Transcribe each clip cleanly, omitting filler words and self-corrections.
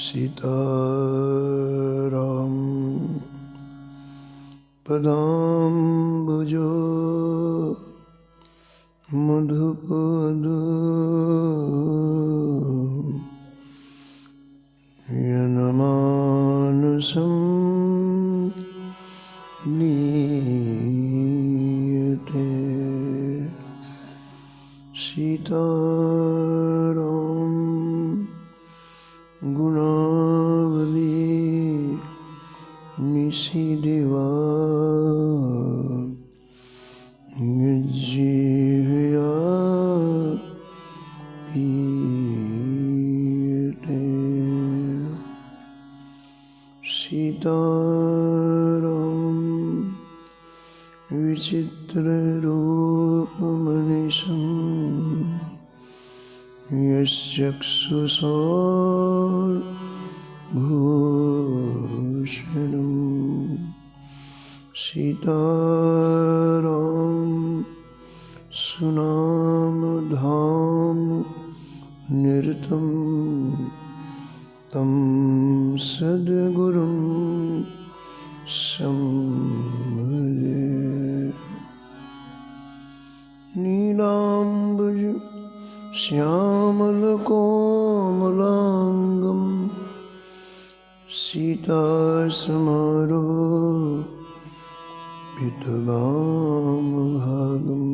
सीताराम पदाम्बुजो मधुपदो यनमानसं लीयते। सीताराम गुणावली निशिदिवा जीवया पीयते। सीताराम विचित्ररूपमनिशं यश्चक्षुषोर्भूषणम्। सीताराम सुनामधाम निरतं तं सद्गुरुं संभजे। नीलाम्बुज श्यामलकोमलाङ्गं सीतासमारोपितवामभागं।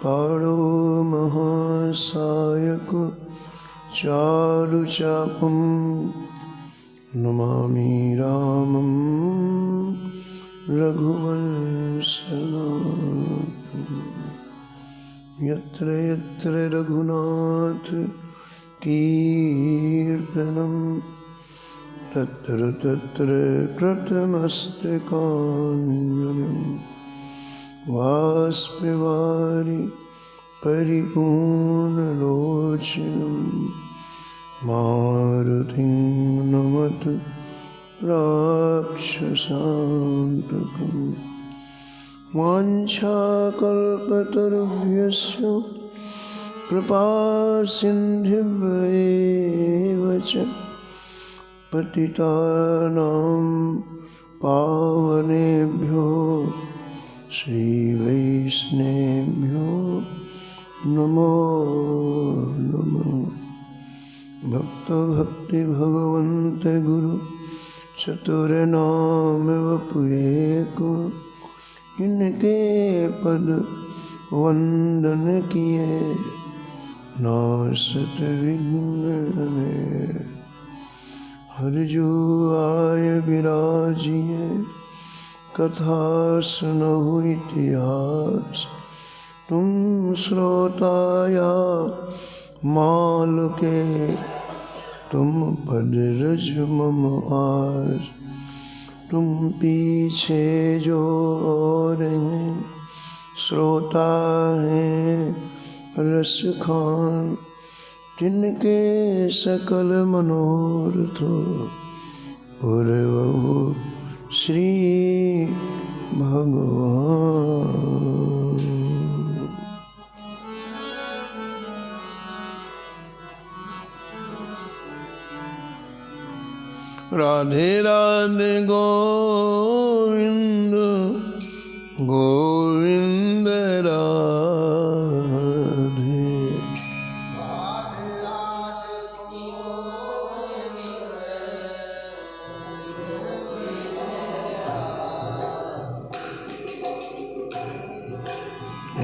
पाणो महासायक चारुचापं नमामि रामं रघुवंशनाथम्। यत्र यत्र रघुनाथ कीर्तनं तत्र तत्र कृतमस्तकाञ्जलिं। बाष्पवारि परिपूर्णलोचनं मारुतिं नमत राक्षसान्तकम्। वाञ्छाकल्पतरुभ्यश्च कृपासिन्धुभ्येव च पतितानां पावनेभ्यो श्रीवैष्णवेभ्यो नमो नमः। भक्ति भगवन्त गुरु चतुर्नाम वपुएको। इनके पद वंदन किए नासत विघ्न हमें। हर जो आय विराजिए कथा सुनहु इतिहास। तुम श्रोताया माल के तुम पद रज मम आस। तुम पीछे जो और हैं श्रोता हैं रस खान। जिनके सकल मनोरथ पूरवहु श्री भगवान। राधे राधे गोविंद गोविंद राधे।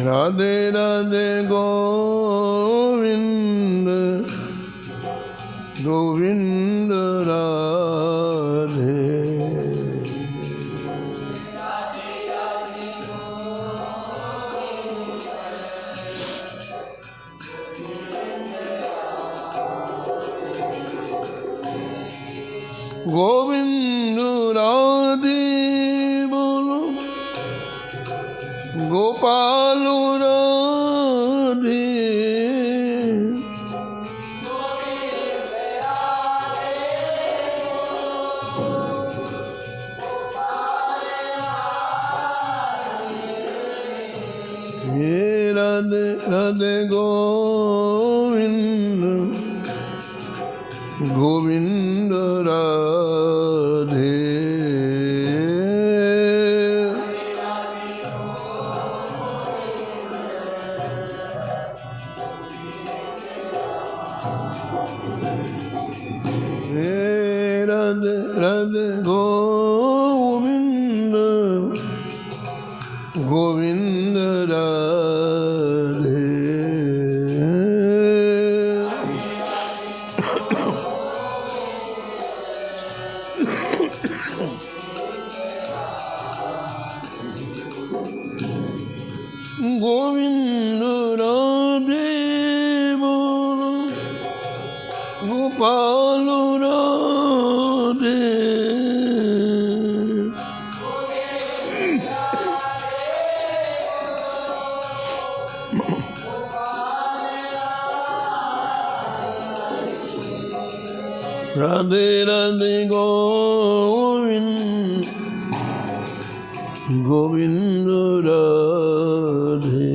राधे राधे गोविंद गोविंद राधे। गोविंद राधे बोलो गोपाल राधे। राधे राधे गोविंद गोविंद राधे राधे राधे गोविंद गोविंद राधे गोविंद राधे बोलो गोपाल राधे राधे राधे गोविंद गोविंद राधे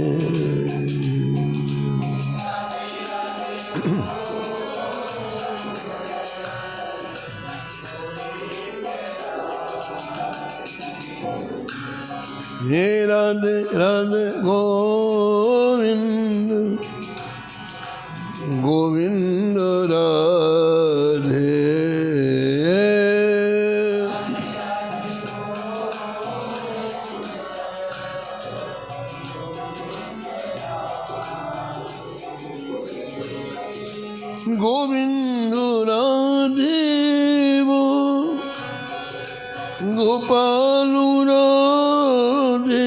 हे राधे राधे गोविंद गोविंद राधे गोविंद राधे वो गोपाल राधे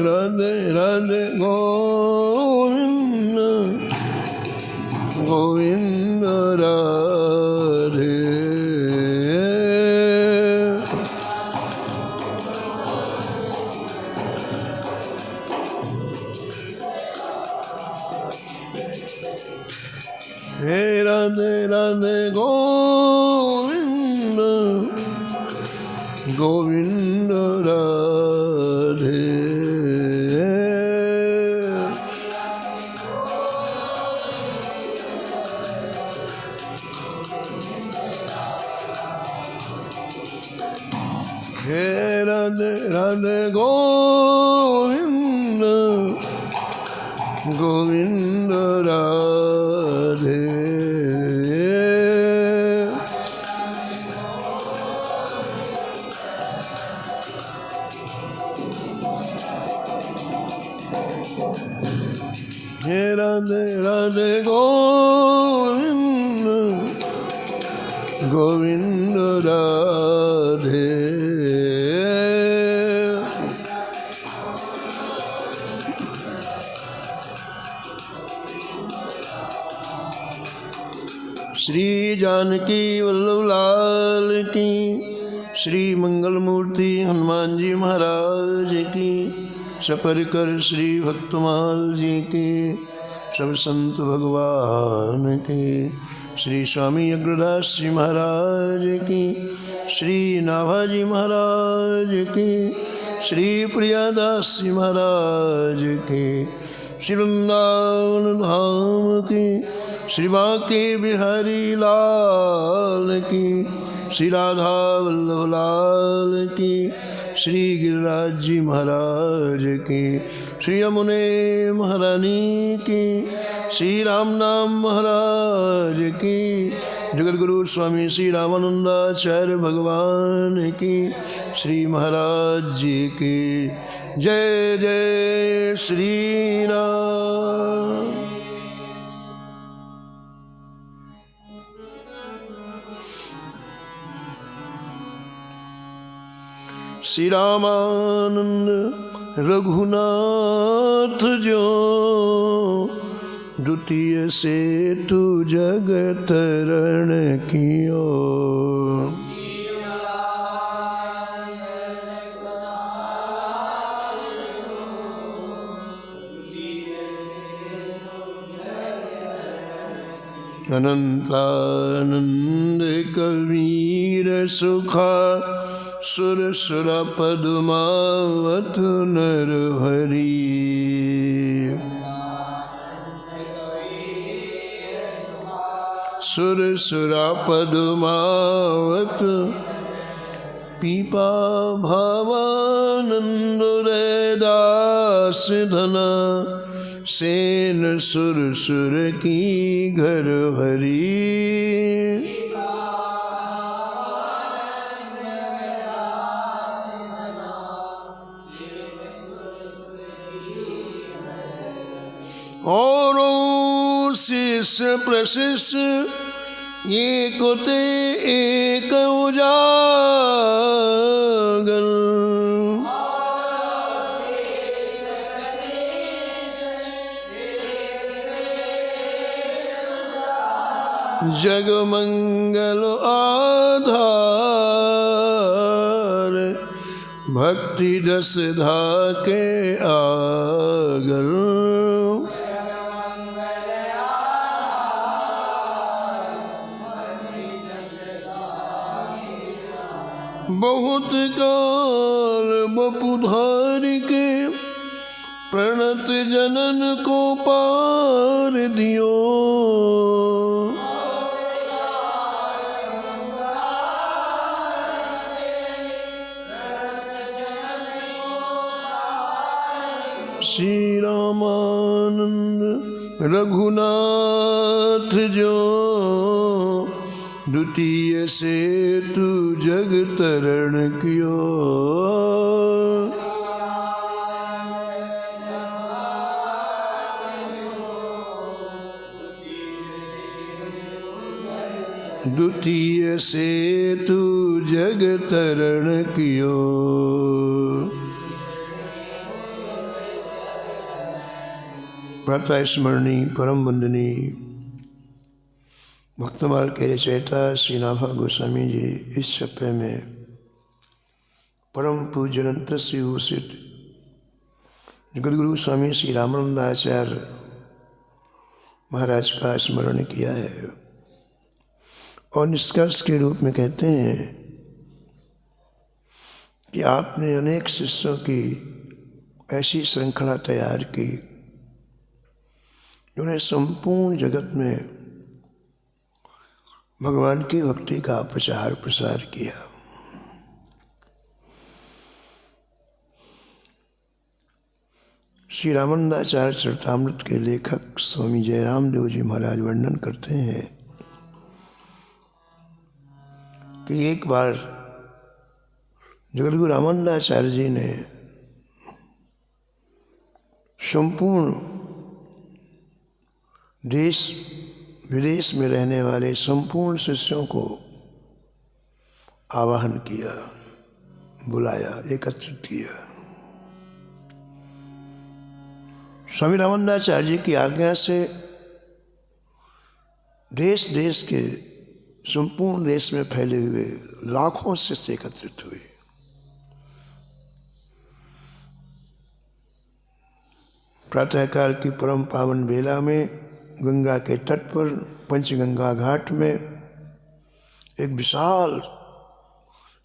राधे राधे गोविंद गोविंद राधे हे राधे राधे गोविंद गोविंद राधे हे राधे राधे गोविंद गोविंद राधे हे राधे राधे गोविंद गोविंद राधे श्री जानकी वल्लभ लाल की श्री मंगल मूर्ति हनुमान जी महाराज की सपर कर श्री भक्तमाल जी की सब संत भगवान की श्री स्वामी अग्रदास जी महाराज की श्री नाभाजी महाराज की श्री प्रियादास जी महाराज की श्री वृंदावन धाम की श्री बांके बिहारी लाल की श्री राधा वल्लभ लाल की श्री गिरिराज जी महाराज की श्री यमुने महारानी की श्री राम नाम महाराज की जगत गुरु स्वामी श्री रामानंदाचार्य भगवान की श्री महाराज जी की जय जय श्री राम। श्री रामानंद रघुनाथ जो द्वितीय से तू जगत रण कियो अनंतानंद कबीर सुखा सुरसुर पद्मावत नर हरि। सुरसुरा पद्मावत पीपा भावानंद दास धना सेन सुरसुर की घर हरी। और शिष्य प्रशिष्य एक ते एक उजागर। जगमंगल आधार भक्ति दस धा के आगर। बहुत काल बपुधारी के प्रणत जनन को पार दियो। श्री रामानंद रघुनाथ जो द्वितीय से तू जग तरण कियो। द्वितीय से तू जग तरण कियो। प्रातः स्मरणी परम वंदनी भक्तमाल के रचयिता श्री नाभा गोस्वामी जी इस छप्पे में परम पूज्यनंत श्री भूषित जगद्गुरु स्वामी श्री रामानंदाचार्य महाराज का स्मरण किया है और निष्कर्ष के रूप में कहते हैं कि आपने अनेक शिष्यों की ऐसी श्रृंखला तैयार की जिन्होंने संपूर्ण जगत में भगवान की भक्ति का प्रचार प्रसार किया। श्री रामानंदाचार्य चरितामृत के लेखक स्वामी जयराम देव जी महाराज वर्णन करते हैं कि एक बार जगद्गुरु रामानंदाचार्य जी ने संपूर्ण देश विदेश में रहने वाले संपूर्ण शिष्यों को आवाहन किया, बुलाया, एकत्रित किया। स्वामी रामानंदाचार्य जी की आज्ञा से देश देश के संपूर्ण देश में फैले हुए लाखों शिष्य एकत्रित हुए। प्रातःकाल की परम पावन बेला में गंगा के तट पर पंचगंगा घाट में एक विशाल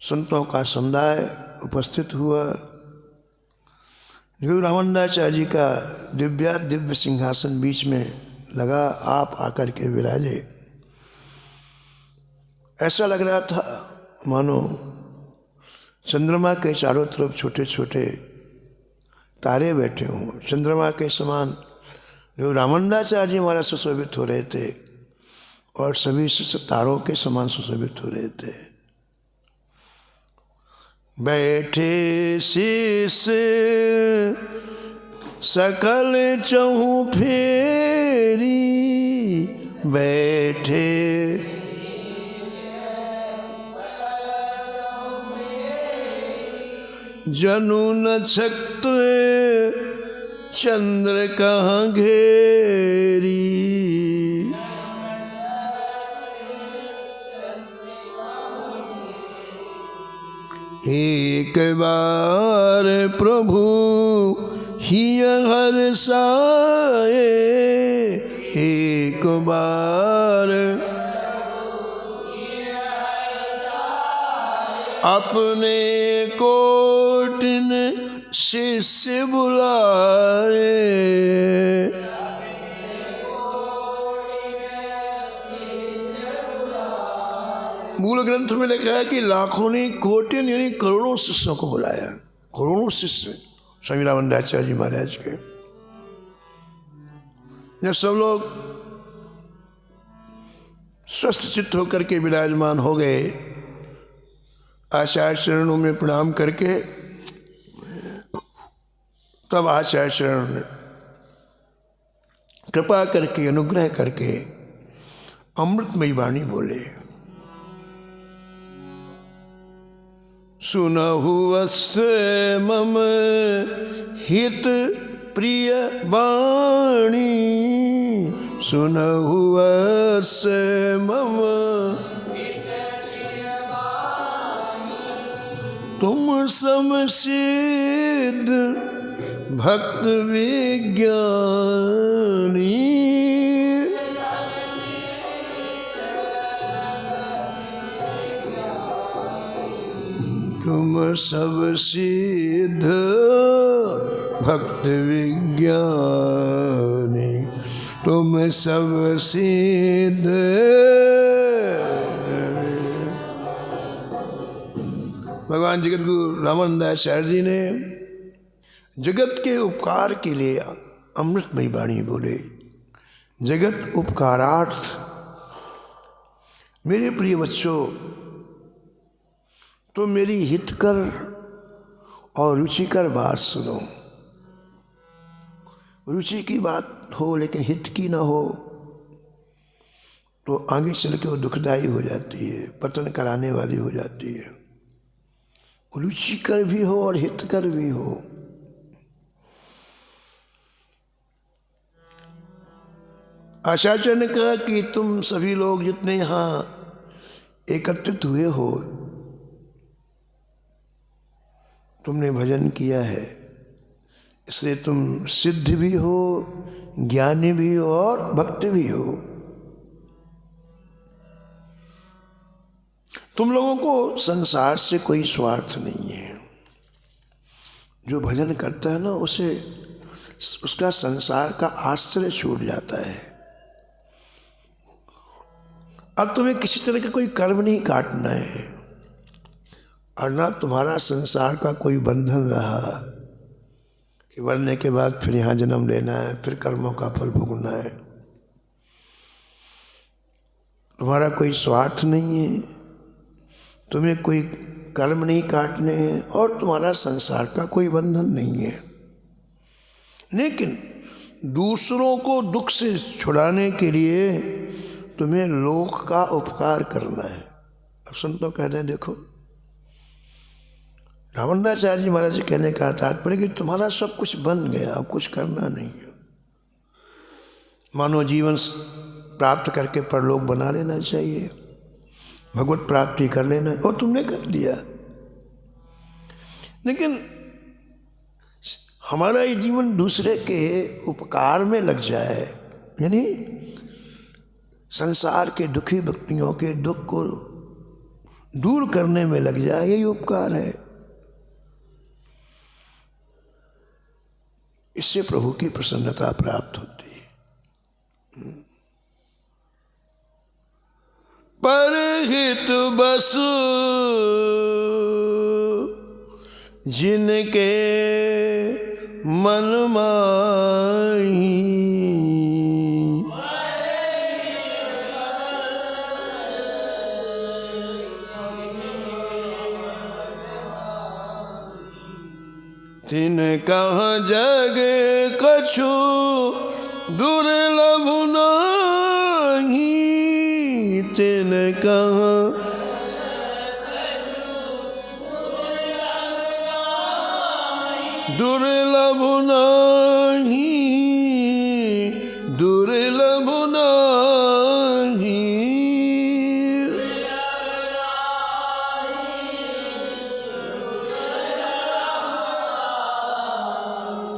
संतों का समुदाय उपस्थित हुआ। गुरु रामानंदाचार्य जी का दिव्य सिंहासन बीच में लगा, आप आकर के विराजे। ऐसा लग रहा था मानो चंद्रमा के चारों तरफ छोटे छोटे तारे बैठे हों। चंद्रमा के समान जो रामानंदाचार्य जी हमारा सुशोभित हो रहे थे और सभी तारों के समान सुशोभित हो रहे थे। बैठे शीस सकल चहु फेरी, बैठे जनु नक्षत्र चंद्र कहाँ घेरी। एक बार प्रभु हिय हर्षाए, एक बार अपने कोटिन शिष्य बुलाए। मूल ग्रंथ में लिखा है कि लाखों ने कोटिन यानी करोड़ों शिष्यों को बुलाया। करोड़ों शिष्य स्वामी रामानंदाचार्य जी महाराज के। जब सब लोग स्वस्थ चित्त होकर के विराजमान हो गए, आचार्य चरणों में प्रणाम करके तब आचार्य चरण ने कृपा करके अनुग्रह करके अमृतमयी वाणी बोले। सुनहु अस्य मम हित प्रिय वाणी, सुनहु अस्य मम तुम समसिद्ध भक्त विज्ञानी, तुम सब सिद्ध भक्त विज्ञानी, तुम सब सिद्ध। भगवान जगत गुरु रामानंदाचार्य जी ने जगत के उपकार के लिए अमृतमयी वाणी बोले। जगत उपकारार्थ। मेरे प्रिय बच्चों, तो मेरी हितकर और रुचिकर बात सुनो। रुचि की बात हो लेकिन हित की ना हो तो आगे चल के वो दुखदायी हो जाती है, पतन कराने वाली हो जाती है। रुचिकर भी हो और हितकर भी हो। आचार्य ने कहा कि तुम सभी लोग जितने यहाँ एकत्रित हुए हो, तुमने भजन किया है, इसलिए तुम सिद्ध भी हो, ज्ञानी भी हो और भक्त भी हो। तुम लोगों को संसार से कोई स्वार्थ नहीं है। जो भजन करता है ना, उसे उसका संसार का आश्रय छूट जाता है। अब तुम्हें किसी तरह का कोई कर्म नहीं काटना है और ना तुम्हारा संसार का कोई बंधन रहा कि मरने के बाद फिर यहाँ जन्म लेना है, फिर कर्मों का फल भोगना है। तुम्हारा कोई स्वार्थ नहीं है, तुम्हें कोई कर्म नहीं काटने हैं और तुम्हारा संसार का कोई बंधन नहीं है। लेकिन दूसरों को दुख से छुड़ाने के लिए तुम्हें लोक का उपकार करना है। अब संतों कह रहे हैं, देखो रामानंदाचार्य जी महाराज जी कहने का तात्पर्य कि तुम्हारा सब कुछ बन गया, अब कुछ करना नहीं है। मानव जीवन प्राप्त करके परलोक बना लेना चाहिए, भगवत प्राप्ति कर लेना, और तुमने कर लिया। लेकिन हमारा ये जीवन दूसरे के उपकार में लग जाए, यानी संसार के दुखी व्यक्तियों के दुख को दूर करने में लग जाए, यही उपकार है। इससे प्रभु की प्रसन्नता प्राप्त होती है। परहित बसु जिनके मन माही, तिन कहाँ जग कछु दुर्लभ नाही, तिन कहाँ दुर्लभ नाही, दुर्लभ नाही।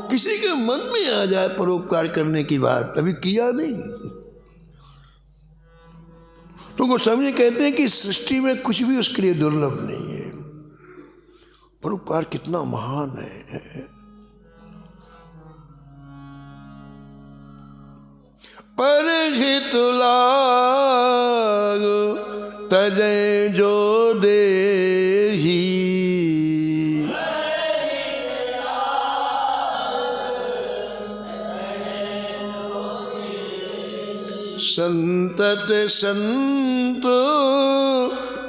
किसी के मन में आ जाए परोपकार करने की बात, अभी किया नहीं तो गोस्वामी कहते हैं कि सृष्टि में कुछ भी उसके लिए दुर्लभ नहीं है। परोपकार कितना महान है। परहित लागु तजै जो देहि, संतत संत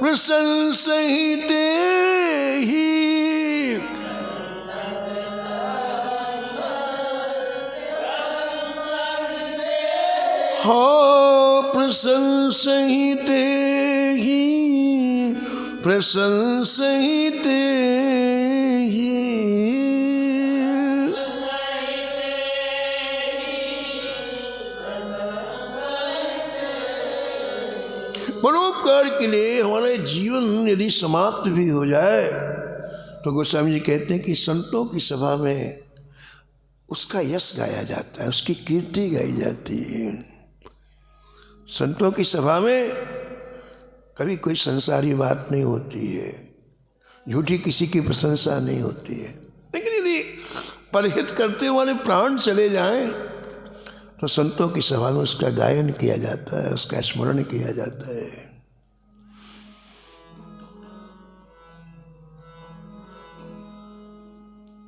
प्रशंसहि तेहि, हाँ प्रशंसहि तेहि, प्रशंसहि तेहि। परोपकार के लिए हमारा जीवन यदि समाप्त भी हो जाए तो गोस्वामी जी कहते हैं कि संतों की सभा में उसका यश गाया जाता है, उसकी कीर्ति गाई जाती है। संतों की सभा में कभी कोई संसारी बात नहीं होती है, झूठी किसी की प्रशंसा नहीं होती है। लेकिन यदि परहित करते वाले प्राण चले जाएं तो संतों की सभा में उसका गायन किया जाता है, उसका स्मरण किया जाता है।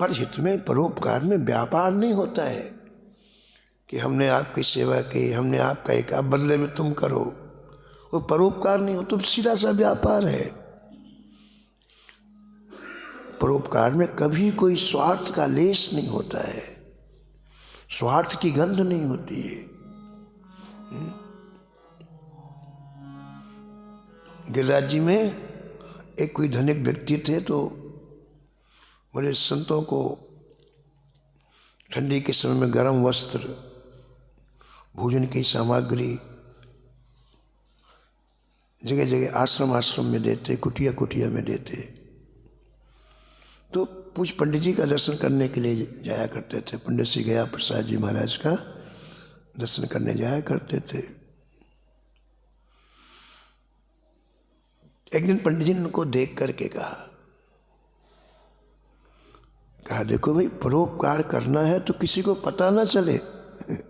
परहित में, परोपकार में व्यापार नहीं होता है कि हमने आपकी सेवा की, हमने आपका एक आप बदले में तुम करो, वो परोपकार नहीं हो, तो सीधा सा व्यापार है। परोपकार में कभी कोई स्वार्थ का लेश नहीं होता है, स्वार्थ की गंध नहीं होती है। गिरिराज जी में एक कोई धनिक व्यक्ति थे, तो बड़े संतों को ठंडी के समय में गर्म वस्त्र, भोजन की सामग्री जगह जगह आश्रम आश्रम में देते, कुटिया कुटिया में देते। तो पूज्य पंडित जी का दर्शन करने के लिए जाया करते थे। पंडित श्री गया प्रसाद जी महाराज का दर्शन करने जाया करते थे। एक दिन पंडित जी ने उनको देख करके कहा देखो भाई, परोपकार करना है तो किसी को पता ना चले,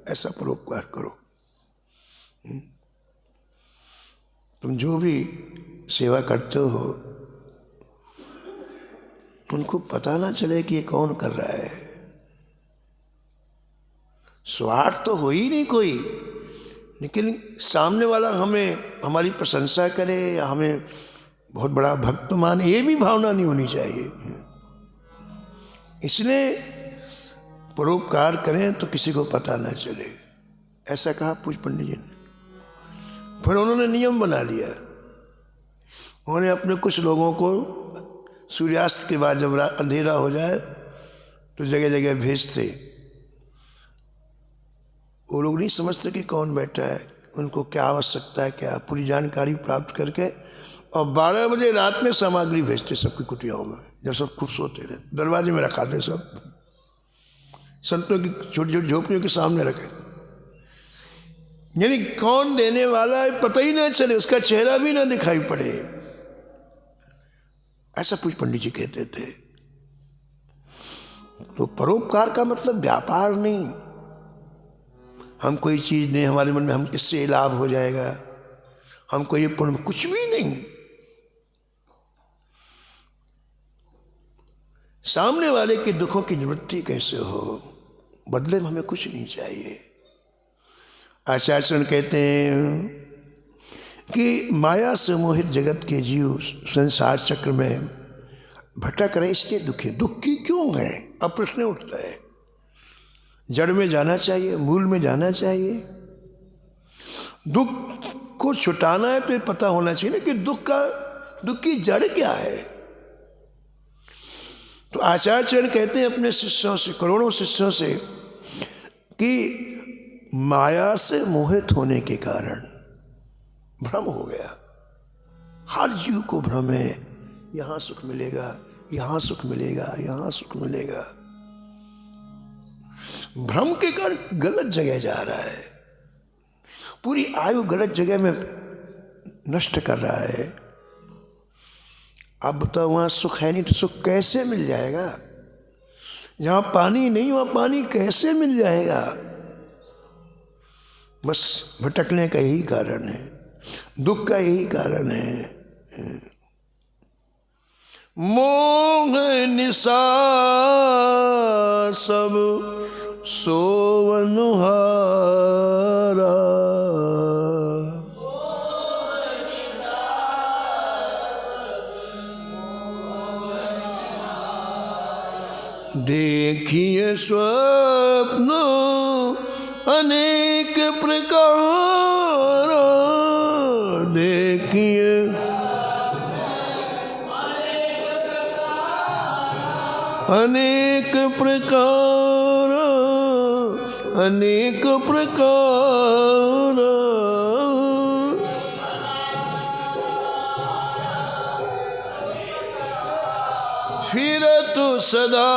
ऐसा परोपकार करो। तुम जो भी सेवा करते हो उनको पता ना चले कि ये कौन कर रहा है। स्वार्थ तो हो ही नहीं कोई, लेकिन सामने वाला हमें हमारी प्रशंसा करे या हमें बहुत बड़ा भक्त माने, ये भी भावना नहीं होनी चाहिए। इसलिए परोपकार करें तो किसी को पता ना चले, ऐसा कहा पूज्य पंडित जी ने। फिर उन्होंने नियम बना लिया, उन्होंने अपने कुछ लोगों को सूर्यास्त के बाद जब अंधेरा हो जाए तो जगह जगह भेजते। वो लोग नहीं समझते कि कौन बैठा है, उनको क्या आवश्यकता है, क्या पूरी जानकारी प्राप्त करके और 12 बजे रात में सामग्री भेजते सबकी कुटियाओं में, जब सब खुश होते रहे। दरवाजे में रखा थे, सब संतों की छोटी छोटी झोपड़ियों के सामने रखे, यानी कौन देने वाला है पता ही ना चले, उसका चेहरा भी ना दिखाई पड़े, ऐसा पूज्य पंडित जी कहते थे। तो परोपकार का मतलब व्यापार नहीं, हम कोई चीज नहीं, हमारे मन में हम इससे लाभ हो जाएगा, हमको ये पुण्य, कुछ भी नहीं। सामने वाले के दुखों की निवृत्ति कैसे हो, बदले में हमें कुछ नहीं चाहिए। आचार्य कहते हैं कि माया से मोहित जगत के जीव संसार चक्र में भटक रहे, इसलिए दुखी। दुखी क्यों है, अब प्रश्न उठता है। जड़ में जाना चाहिए, मूल में जाना चाहिए। दुख को छुटाना है तो ये पता होना चाहिए ना कि दुख की जड़ क्या है। तो आचार्य कहते हैं अपने शिष्यों से, करोड़ों शिष्यों से, कि माया से मोहित होने के कारण भ्रम हो गया। हर जीव को भ्रम है, यहां सुख मिलेगा, यहां सुख मिलेगा, यहां सुख मिलेगा। भ्रम के कारण गलत जगह जा रहा है, पूरी आयु गलत जगह में नष्ट कर रहा है। आप बताओ, वहाँ सुख है नहीं तो सुख कैसे मिल जाएगा? जहाँ पानी नहीं वहाँ पानी कैसे मिल जाएगा? बस भटकने का यही कारण है, दुख का यही कारण है। मोह निशा सब सोवनुहारा, देखिए स्वप्न अनेक प्रकार, देखिए अनेक प्रकार, अनेक प्रकार, फिरत सदा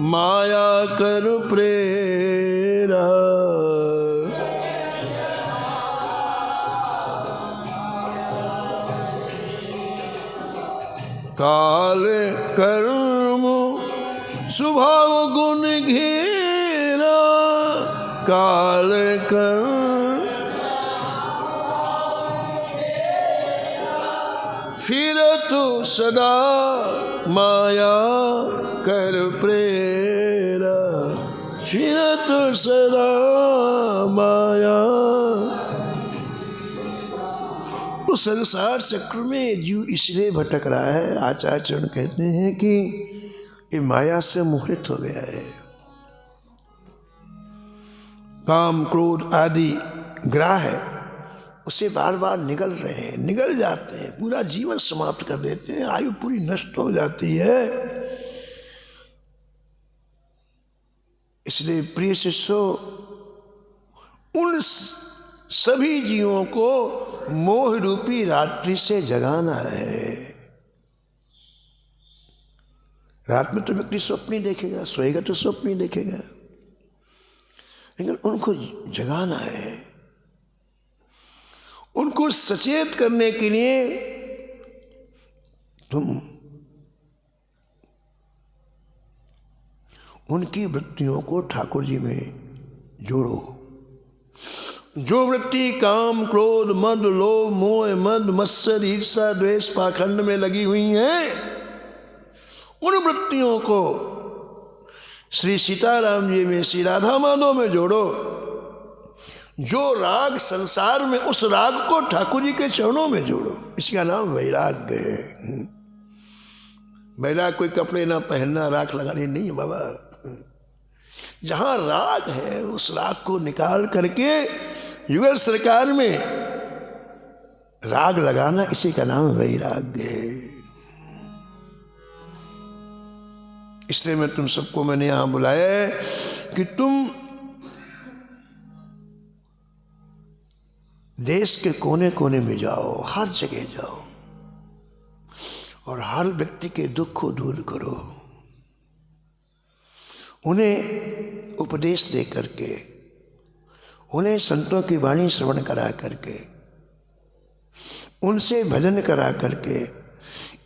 माया कर प्रेरा, काल कर्म स्वभाव गुण घेरा, काल कर्म फिरत सदा माया कर प्रेरा, फिरत सदा माया। तो संसार चक्र में जीव इसलिए भटक रहा है, आचार्य चरण कहते हैं कि ये माया से मोहित हो गया है। काम क्रोध आदि ग्राह है, उसे बार बार निगल रहे हैं, निगल जाते हैं, पूरा जीवन समाप्त कर देते हैं, आयु पूरी नष्ट हो जाती है। इसलिए प्रिय शिष्यों, उन सभी जीवों को मोह रूपी रात्रि से जगाना है। रात में तो व्यक्ति स्वप्न ही देखेगा, सोएगा तो स्वप्न ही देखेगा, लेकिन उनको जगाना है। उनको सचेत करने के लिए तुम उनकी वृत्तियों को ठाकुर जी में जोड़ो। जो वृत्ति काम क्रोध मद लोभ मोह मद मत्सर ईर्षा द्वेष पाखंड में लगी हुई हैं, उन वृत्तियों को श्री सीताराम जी में, श्री राधा माधव में जोड़ो। जो राग संसार में, उस राग को ठाकुर जी के चरणों में जोड़ो। इसका नाम वैराग्य है। वैराग कोई कपड़े ना पहनना, राख लगानी नहीं है बाबा। जहां राग है उस राग को निकाल करके युगल सरकार में राग लगाना, इसी का नाम वैराग्य है। इसलिए मैं तुम सबको मैंने यहां बुलाया है कि तुम देश के कोने कोने में जाओ, हर जगह जाओ और हर व्यक्ति के दुख को दूर करो। उन्हें उपदेश दे करके, उन्हें संतों की वाणी श्रवण करा करके, उनसे भजन करा करके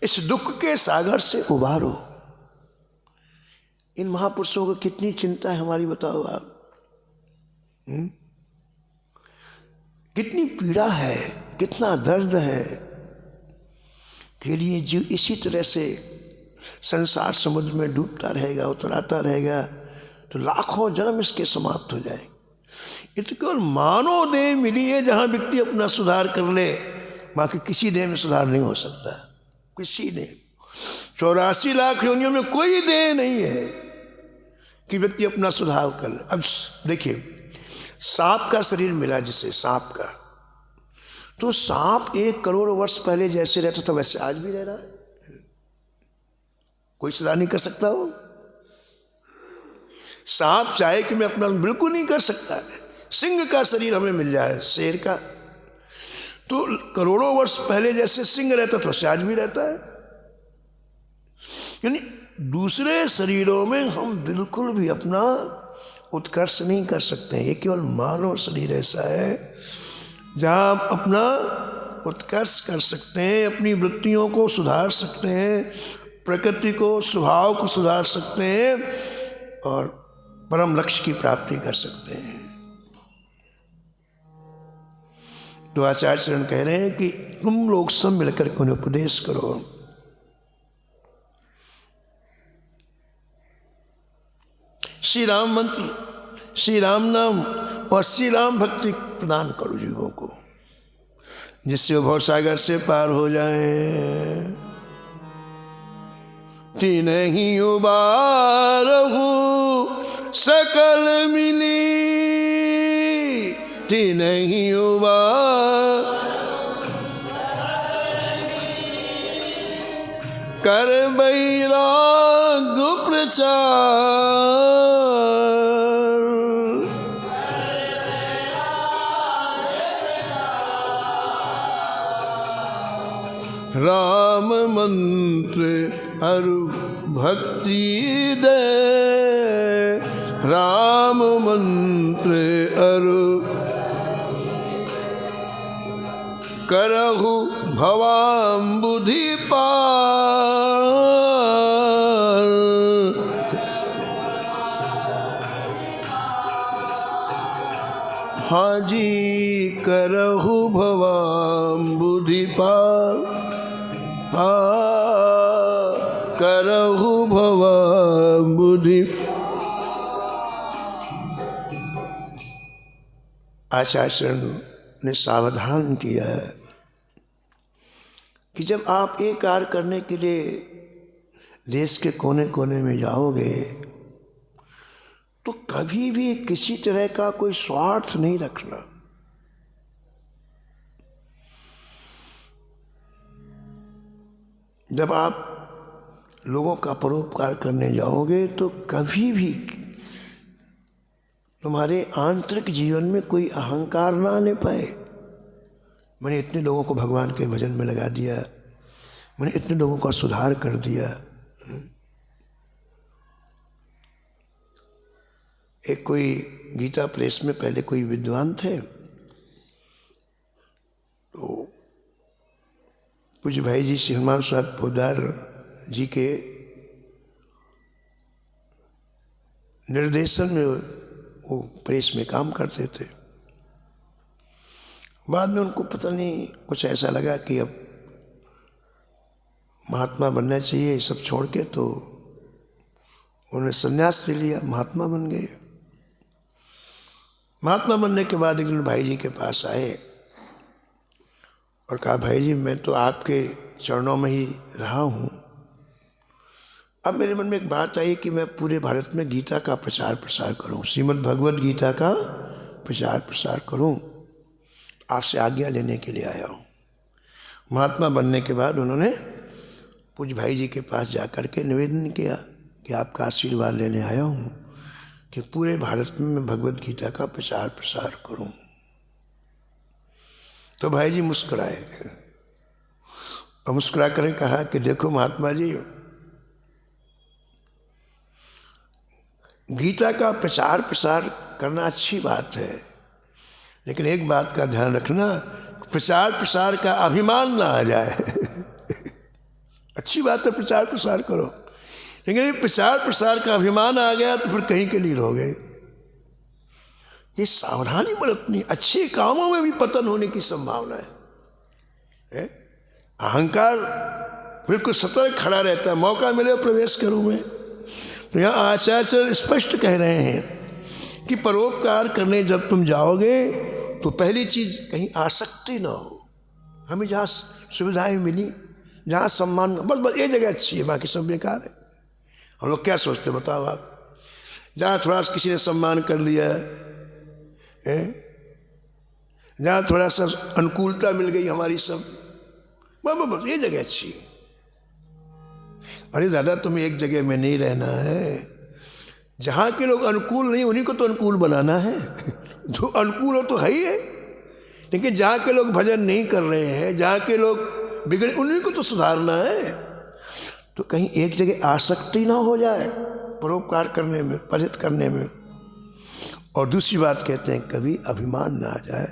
इस दुख के सागर से उबारो। इन महापुरुषों को कितनी चिंता है हमारी, बताओ आप। कितनी पीड़ा है, कितना दर्द है, के लिए जीव इसी तरह से संसार समुद्र में डूबता रहेगा, उतराता रहेगा, तो लाखों जन्म इसके समाप्त हो जाएंगे। ये तो केवल मानव देह मिली है जहाँ व्यक्ति अपना सुधार कर ले, बाकी किसी देह में सुधार नहीं हो सकता। किसी देह 84 लाख योनियों में कोई देह नहीं है कि व्यक्ति अपना सुधार कर ले। अब देखिए, सांप का शरीर मिला जिसे, सांप का, तो सांप 1 करोड़ वर्ष पहले जैसे रहता था वैसे आज भी रह रहा है। कोई सुधार नहीं कर सकता हो। सांप चाहे कि मैं अपना बिल्कुल नहीं कर सकता। सिंह का शरीर हमें मिल जाए, शेर का, तो करोड़ों वर्ष पहले जैसे सिंह रहता था वैसे आज भी रहता है। यानी दूसरे शरीरों में हम बिल्कुल भी अपना उत्कर्ष नहीं कर सकते हैं। ये केवल मानव शरीर ऐसा है जहाँ आप अपना उत्कर्ष कर सकते हैं, अपनी वृत्तियों को सुधार सकते हैं, प्रकृति को, स्वभाव को सुधार सकते हैं और परम लक्ष्य की प्राप्ति कर सकते हैं। तो आचार्य चरण कह रहे हैं कि तुम लोग सब मिलकर के उन्हें उपदेश करो। श्री राम मंत्र, श्री राम नाम और श्री राम भक्ति प्रदान करो जीवों को, जिससे वो भव सागर से पार हो जाए। तीनहि उबारहु सकल मिली, तीनहि उबार कर बैराग प्रचार, राम मंत्र अरु भक्ति दे, राम मंत्र अरु करहु भवाम्बुधि पार, हाजी करहु भवाम्बुधि पार, करहु भवाम्बुधि। आचार्य ने सावधान किया है कि जब आप एक कार्य करने के लिए देश के कोने कोने में जाओगे तो कभी भी किसी तरह का कोई स्वार्थ नहीं रखना। जब आप लोगों का परोपकार करने जाओगे तो कभी भी तुम्हारे आंतरिक जीवन में कोई अहंकार ना आने पाए। मैंने इतने लोगों को भगवान के भजन में लगा दिया, मैंने इतने लोगों का सुधार कर दिया। एक कोई गीता प्रेस में पहले कोई विद्वान थे, तो पूज्य भाई जी श्री हनुमान साहब पोदार जी के निर्देशन में वो प्रेस में काम करते थे। बाद में उनको पता नहीं कुछ ऐसा लगा कि अब महात्मा बनना चाहिए, सब छोड़ के, तो उन्होंने संन्यास ले लिया, महात्मा बन गए। महात्मा बनने के बाद एक दिन भाई जी के पास आए और कहा, भाई जी मैं तो आपके चरणों में ही रहा हूँ, अब मेरे मन में एक बात आई कि मैं पूरे भारत में गीता का प्रचार प्रसार करूँ, श्रीमद् भगवद गीता का प्रचार प्रसार करूँ, आपसे आज्ञा लेने के लिए आया हूँ। महात्मा बनने के बाद उन्होंने पूज्य भाई जी के पास जाकर के निवेदन किया कि आपका आशीर्वाद लेने आया हूँ कि पूरे भारत में मैं भगवद गीता का प्रचार प्रसार करूँ। तो भाई जी मुस्कुराए और मुस्कुरा कर कहा कि देखो महात्मा जी, गीता का प्रचार प्रसार करना अच्छी बात है, लेकिन एक बात का ध्यान रखना, प्रचार प्रसार का अभिमान ना आ जाए। अच्छी बात है, प्रचार प्रसार करो, लेकिन प्रचार प्रसार का अभिमान आ गया तो फिर कहीं के लिए रहोगे। ये सावधानी बरतनी, अच्छे कामों में भी पतन होने की संभावना है। अहंकार बिल्कुल सतर्क खड़ा रहता है, मौका मिले प्रवेश करूं मैं। तो यहाँ आचार्य स्पष्ट कह रहे हैं कि परोपकार करने जब तुम जाओगे तो पहली चीज कहीं आसक्ति ना हो। हमें जहाँ सुविधाएं मिली, जहाँ सम्मान, बस ये जगह अच्छी है, बाकी सब बेकार है। हम लोग क्या सोचते बताओ आप, जहाँ थोड़ा सा किसी ने सम्मान कर लिया है, जहाँ थोड़ा सा अनुकूलता मिल गई हमारी, सब बस ये जगह अच्छी है। अरे दादा तुम्हें एक जगह में नहीं रहना है, जहाँ के लोग अनुकूल नहीं उन्हीं को तो अनुकूल बनाना है। जो अनुकूल हो तो है ही है, लेकिन जहाँ के लोग भजन नहीं कर रहे हैं, जहाँ के लोग बिगड़े, उन्हीं को तो सुधारना है। तो कहीं एक जगह आसक्ति ना हो जाए परोपकार करने में, परित करने में। और दूसरी बात कहते हैं कभी अभिमान ना आ जाए।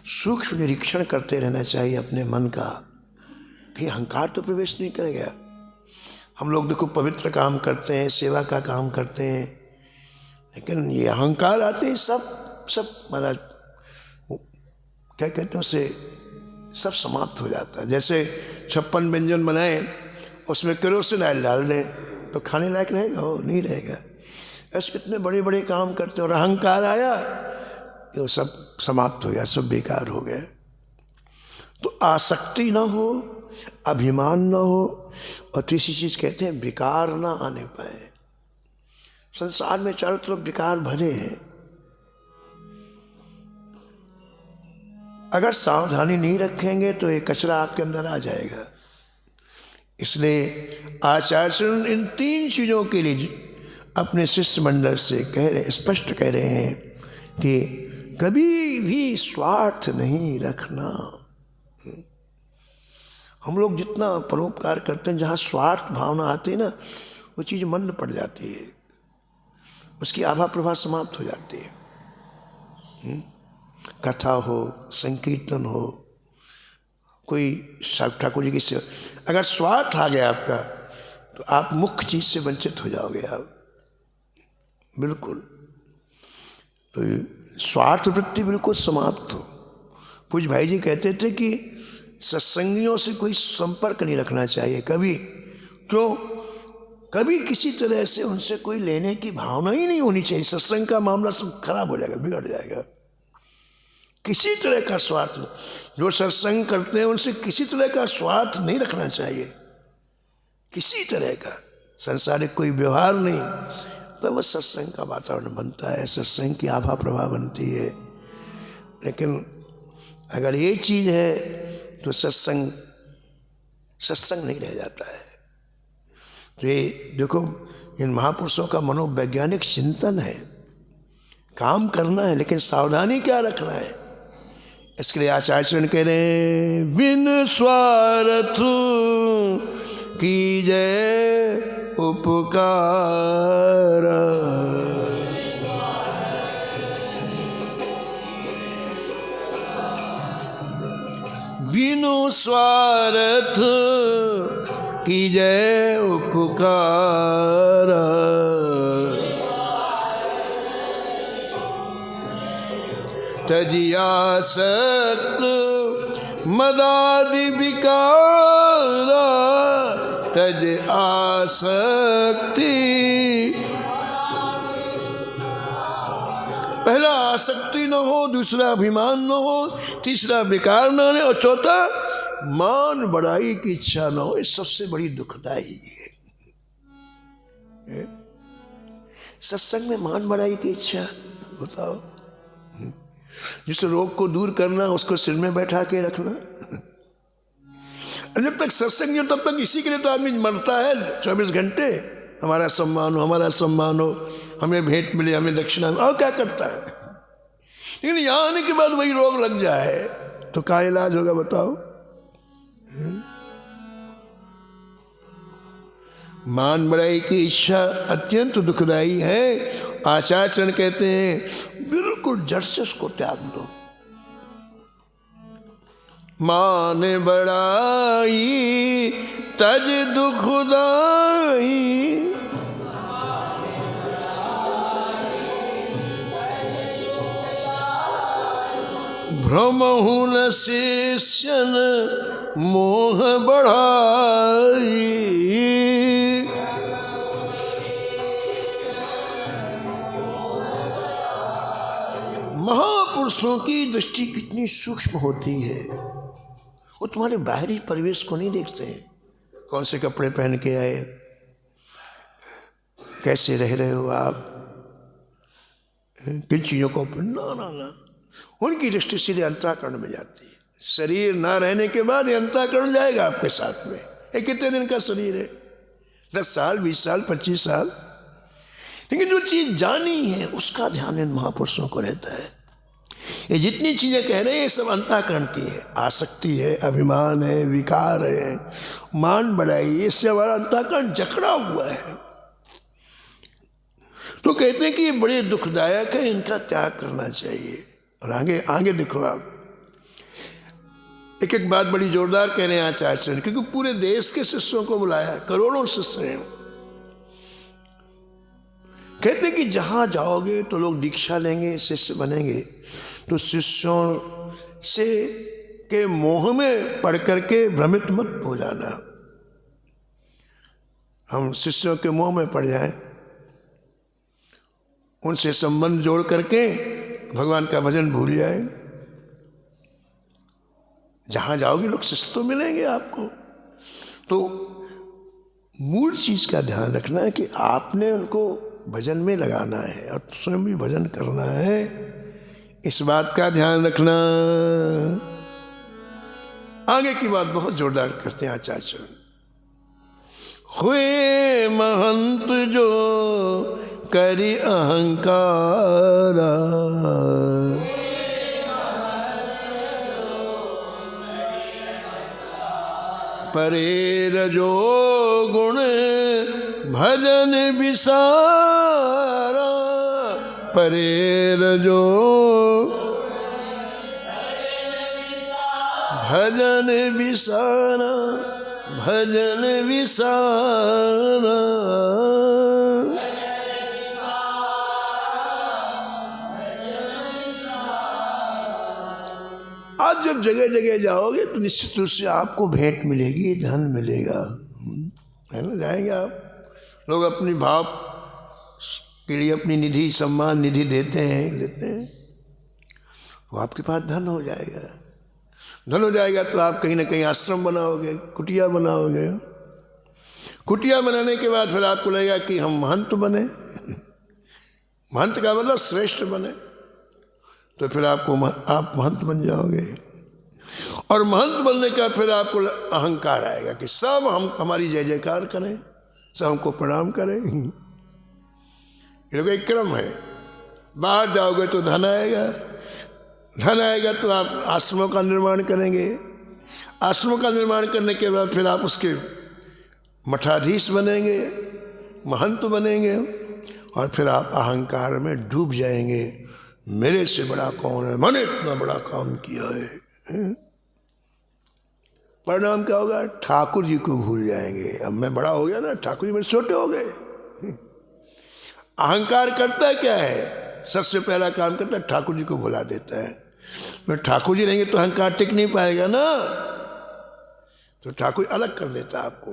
सूक्ष्म निरीक्षण करते रहना चाहिए अपने मन का कि अहंकार तो प्रवेश नहीं करेगा। हम लोग देखो पवित्र काम करते हैं, सेवा का काम करते हैं, लेकिन ये अहंकार आते ही सब महाराज क्या कहते हैं उसे, सब समाप्त हो जाता है। जैसे 56 व्यंजन बनाए, उसमें केरोसिन ऑयल डाल दें तो खाने लायक रहेगा? वो नहीं रहेगा। ऐसे कितने बड़े बड़े काम करते हैं और अहंकार आया तो सब समाप्त हो गया, सब बेकार हो गया। तो आसक्ति ना हो, अभिमान ना हो, और तीसरी चीज कहते हैं विकार ना आने पाए। संसार में चारों तरफ विकार भरे हैं, अगर सावधानी नहीं रखेंगे तो ये कचरा आपके अंदर आ जाएगा। इसलिए आचार्य इन 3 चीजों के लिए अपने शिष्य मंडल से स्पष्ट कह रहे हैं कि कभी भी स्वार्थ नहीं रखना। हम लोग जितना परोपकार करते हैं, जहाँ स्वार्थ भावना आती है ना, वो चीज़ मंद पड़ जाती है, उसकी आभा प्रभा समाप्त हो जाती है। कथा हो, संकीर्तन हो, कोई ठाकुर जी की सेवा, अगर स्वार्थ आ गया आपका तो आप मुख्य चीज से वंचित हो जाओगे आप, बिल्कुल। तो स्वार्थ वृत्ति बिल्कुल समाप्त हो। पूज्य भाई जी कहते थे कि सत्संगियों से कोई संपर्क नहीं रखना चाहिए कभी, क्यों? कभी किसी तरह से उनसे कोई लेने की भावना ही नहीं होनी चाहिए। सत्संग का मामला सब खराब हो जाएगा, बिगड़ जाएगा। किसी तरह का स्वार्थ, जो सत्संग करते हैं उनसे किसी तरह का स्वार्थ नहीं रखना चाहिए, किसी तरह का संसारिक कोई व्यवहार नहीं, तब वह सत्संग का वातावरण बनता है, सत्संग की आभा प्रभा बनती है। लेकिन अगर ये चीज है तो सत्संग नहीं रह जाता है। तो ये देखो, इन महापुरुषों का मनोवैज्ञानिक चिंतन है, काम करना है लेकिन सावधानी क्या रखना है। इसके लिए आचार्य कह रहे हैं, बिन स्वार्थ कीजय उपकार, बिनु स्वार्थ कीजय उपकार, तजियासक्त मदादि विकारा, तज आसक्ति। पहला आसक्ति न हो, दूसरा अभिमान न हो, तीसरा विकार न हो, और चौथा मान बढ़ाई की इच्छा न हो। ये सबसे बड़ी दुखदाई है। सत्संग में मान बढ़ाई की इच्छा, बताओ, जिस रोग को दूर करना उसको सिर में बैठा के रखना। जब तक सत्संग हो तब तक इसी के लिए तो आदमी मरता है 24 घंटे, हमारा सम्मान हो, हमारा सम्मान हो, हमें भेंट मिले, हमें दक्षिणा मिले, और क्या करता है। लेकिन यहाँ आने के बाद वही रोग लग जाए तो क्या इलाज होगा, बताओ। मान बढ़ाई की इच्छा अत्यंत दुखदाई है। आचार्य कहते हैं बिल्कुल जड़ से उसको त्याग दो। मान बढ़ाई तज दुखदाई, भ्रमहु न शिष्यन मोह बढ़ाई। महापुरुषों की दृष्टि कितनी सूक्ष्म होती है। वो तुम्हारे बाहरी परिवेश को नहीं देखते हैं, कौन से कपड़े पहन के आए, कैसे रह रहे हो आप, किन चीज़ों को, ना ना ना, उनकी दृष्टि सीधे अंतःकरण में जाती है। शरीर ना रहने के बाद ये अंतःकरण जाएगा आपके साथ में। ये कितने दिन का शरीर है, 10 साल, 20 साल, 25 साल, लेकिन जो चीज़ जानी है उसका ध्यान इन महापुरुषों को रहता है। ये जितनी चीज़ें कह रहे हैं ये सब अंतःकरण की है, आसक्ति है, अभिमान है, विकार है, मान बढ़ाई, इससे हमारा अंतःकरण जकड़ा हुआ है। तो कहते हैं कि ये बड़े दुखदायक है, इनका त्याग करना चाहिए। और आगे आगे देखो आप, एक एक बात बड़ी जोरदार कह रहे हैं आचार्य, क्योंकि पूरे देश के शिष्यों को बुलाया है, करोड़ों शिष्य हैं। कहते कि जहां जाओगे तो लोग दीक्षा लेंगे, शिष्य बनेंगे, तो शिष्यों से के मोह में पड़ करके भ्रमित मत हो जाना। हम शिष्यों के मोह में पड़ जाएं, उनसे संबंध जोड़ करके भगवान का भजन भूल जाए। जहां जाओगे लोग शिष्य तो मिलेंगे आपको। तो मूल चीज का ध्यान रखना है कि आपने उनको भजन में लगाना है और स्वयं भी भजन करना है, इस बात का ध्यान रखना। आगे की बात बहुत जोरदार करते हैं आचार्य। हुए महंत जो करी अहंकारा, परे रजो गुण भजन विसारा, परे रजो भजन विसारा, भजन विसारा। आज जब जगह जगह जाओगे तो निश्चित रूप से आपको भेंट मिलेगी, धन मिलेगा, है ना। जाएंगे आप, लोग अपनी भाव के लिए अपनी निधि, सम्मान निधि देते हैं, वो आपके पास धन हो जाएगा। धन हो जाएगा तो आप कहीं ना कहीं आश्रम बनाओगे, कुटिया बनाओगे। कुटिया बनाने के बाद फिर आपको लगेगा कि हम महंत बने। महंत का मतलब श्रेष्ठ बने, तो फिर आप महंत बन जाओगे। और महंत बनने का फिर आपको अहंकार आएगा कि सब हम हमारी जय जयकार करें, सब हमको प्रणाम करें। ये लोग एक क्रम है। बाहर जाओगे तो धन आएगा, धन आएगा तो आप आश्रमों का निर्माण करेंगे। आश्रमों का निर्माण करने के बाद फिर आप उसके मठाधीश बनेंगे, महंत बनेंगे, और फिर आप अहंकार में डूब जाएंगे। मेरे से बड़ा कौन है, मैंने इतना बड़ा काम किया है। परिणाम क्या होगा? ठाकुर जी को भूल जाएंगे। अब मैं बड़ा हो गया ना, ठाकुर जी मेरे छोटे हो गए। अहंकार करता है क्या है? सबसे पहला काम करता है ठाकुर जी को भुला देता है। फिर ठाकुर जी रहेंगे तो अहंकार टिक नहीं पाएगा ना, तो ठाकुर अलग कर देता है आपको।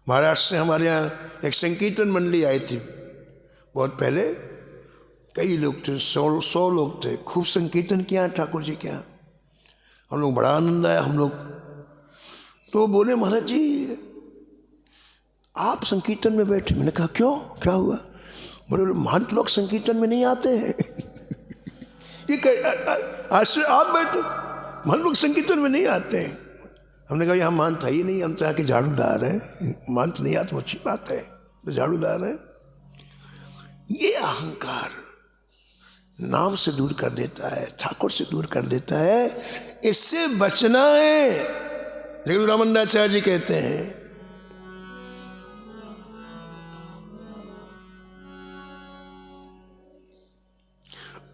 महाराष्ट्र से हमारे यहाँ एक संकीर्तन मंडली आई थी बहुत पहले, कई लोग थे, 100 लोग थे। खूब संकीर्तन किया ठाकुर जी के यहाँ, हम लोग बड़ा आनंद आया हम लोग। तो बोले महाराज जी आप संकीर्तन में बैठे। मैंने कहा क्यों, क्या हुआ? बोले महंत लोग संकीर्तन में नहीं आते हैं। ये आप बैठे, महंत लोग संकीर्तन में नहीं आते हैं। हमने कहा यहाँ महंत है ही नहीं, हम तो यहाँ के झाड़ूदार हैं। महंत नहीं आते अच्छी बात है, तो झाड़ूदार है। ये अहंकार नाम से दूर कर देता है, ठाकुर से दूर कर देता है। इससे बचना है। लेकिन रामानंदाचार्य जी कहते हैं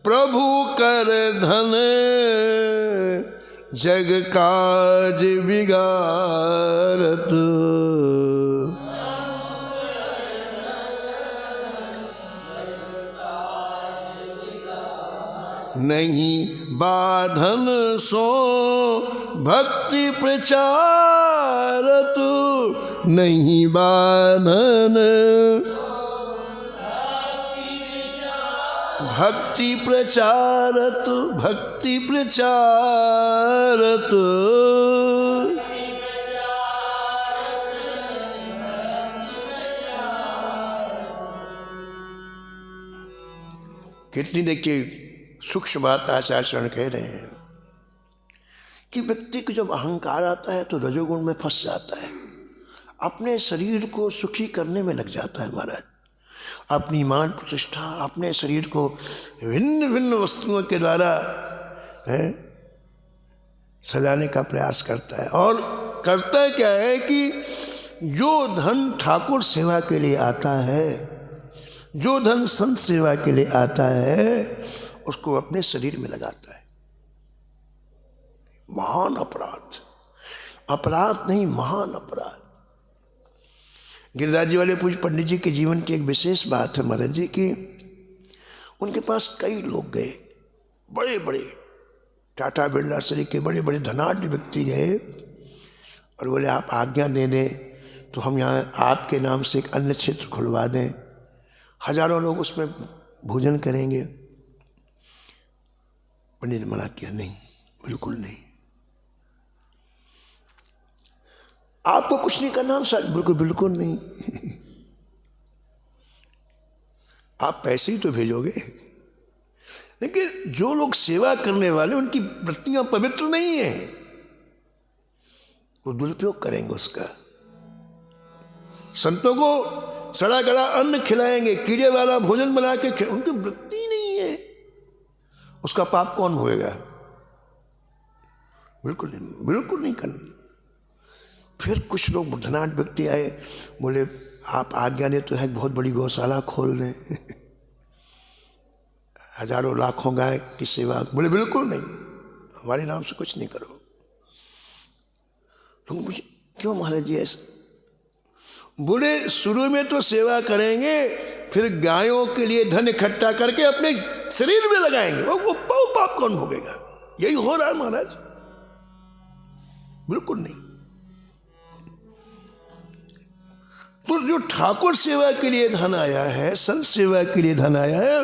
प्रभु कर धन जग काज बिगारत, नहीं बाधन सो भक्ति प्रचारत, नहीं बाधन भक्ति प्रचारत, भक्ति प्रचारत। कितनी देखिए सूक्ष्म बात आचार्य कह रहे हैं कि व्यक्ति को जब अहंकार आता है तो रजोगुण में फंस जाता है, अपने शरीर को सुखी करने में लग जाता है महाराज। अपनी मान प्रतिष्ठा, अपने शरीर को भिन्न भिन्न वस्तुओं के द्वारा सजाने का प्रयास करता है। और करता क्या है कि जो धन ठाकुर सेवा के लिए आता है, जो धन संत सेवा के लिए आता है, उसको अपने शरीर में लगाता है। महान अपराध, अपराध नहीं महान अपराध। गिरिराज जी वाले पूज्य पंडित जी के जीवन की एक विशेष बात है महाराज जी की, उनके पास कई लोग गए, बड़े बड़े टाटा बिरला श्री के बड़े बड़े धनाढ्य व्यक्ति गए और बोले आप आज्ञा दे दें तो हम यहाँ आपके नाम से एक अन्य क्षेत्र खुलवा दें, हजारों लोग उसमें भोजन करेंगे। पंडित ने मना किया, नहीं, बिल्कुल नहीं, आपको कुछ नहीं करना सर, बिल्कुल बिल्कुल नहीं। आप पैसे ही तो भेजोगे, लेकिन जो लोग सेवा करने वाले उनकी वृत्तियां पवित्र नहीं है, वो दुरुपयोग करेंगे उसका। संतों को सड़ा गला अन्न खिलाएंगे, कीड़े वाला भोजन बना के उनकी वृत्ति नहीं है, उसका पाप कौन भोगेगा? बिल्कुल नहीं, बिल्कुल नहीं करना। फिर कुछ लोग बुद्धनाथ व्यक्ति आए, बोले आप आज्ञा दे तो है बहुत बड़ी गौशाला खोल दें, हजारों लाखों गाय की सेवा। बोले बिल्कुल नहीं, हमारे नाम से कुछ नहीं करो। लोग मुझे क्यों महाराज जी ऐसे? बोले शुरू में तो सेवा करेंगे, फिर गायों के लिए धन इकट्ठा करके अपने शरीर में लगाएंगे, वो पाप कौन भोगेगा? यही हो रहा है महाराज। बिल्कुल नहीं। तो जो ठाकुर सेवा के लिए धन आया है, संत सेवा के लिए धन आया है,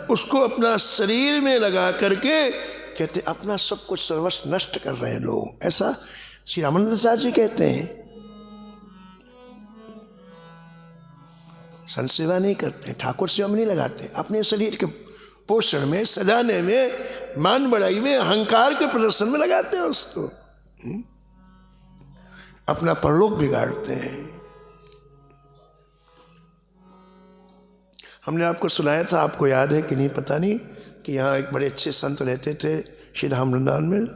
उसको अपना शरीर में लगा करके कहते अपना सब कुछ सर्वस्व नष्ट कर रहे हैं लोग। ऐसा श्री रामानंद साहब जी कहते हैं। संत सेवा नहीं करते, ठाकुर सेवा में नहीं लगाते, अपने शरीर के पोषण में, सजाने में, मान बढ़ाई में, अहंकार के प्रदर्शन में लगाते हैं उसको। अपना परलोक बिगाड़ते हैं। हमने आपको सुनाया था, आपको याद है कि नहीं पता नहीं, कि यहाँ एक बड़े अच्छे संत रहते थे श्री धाम वृंदावन में,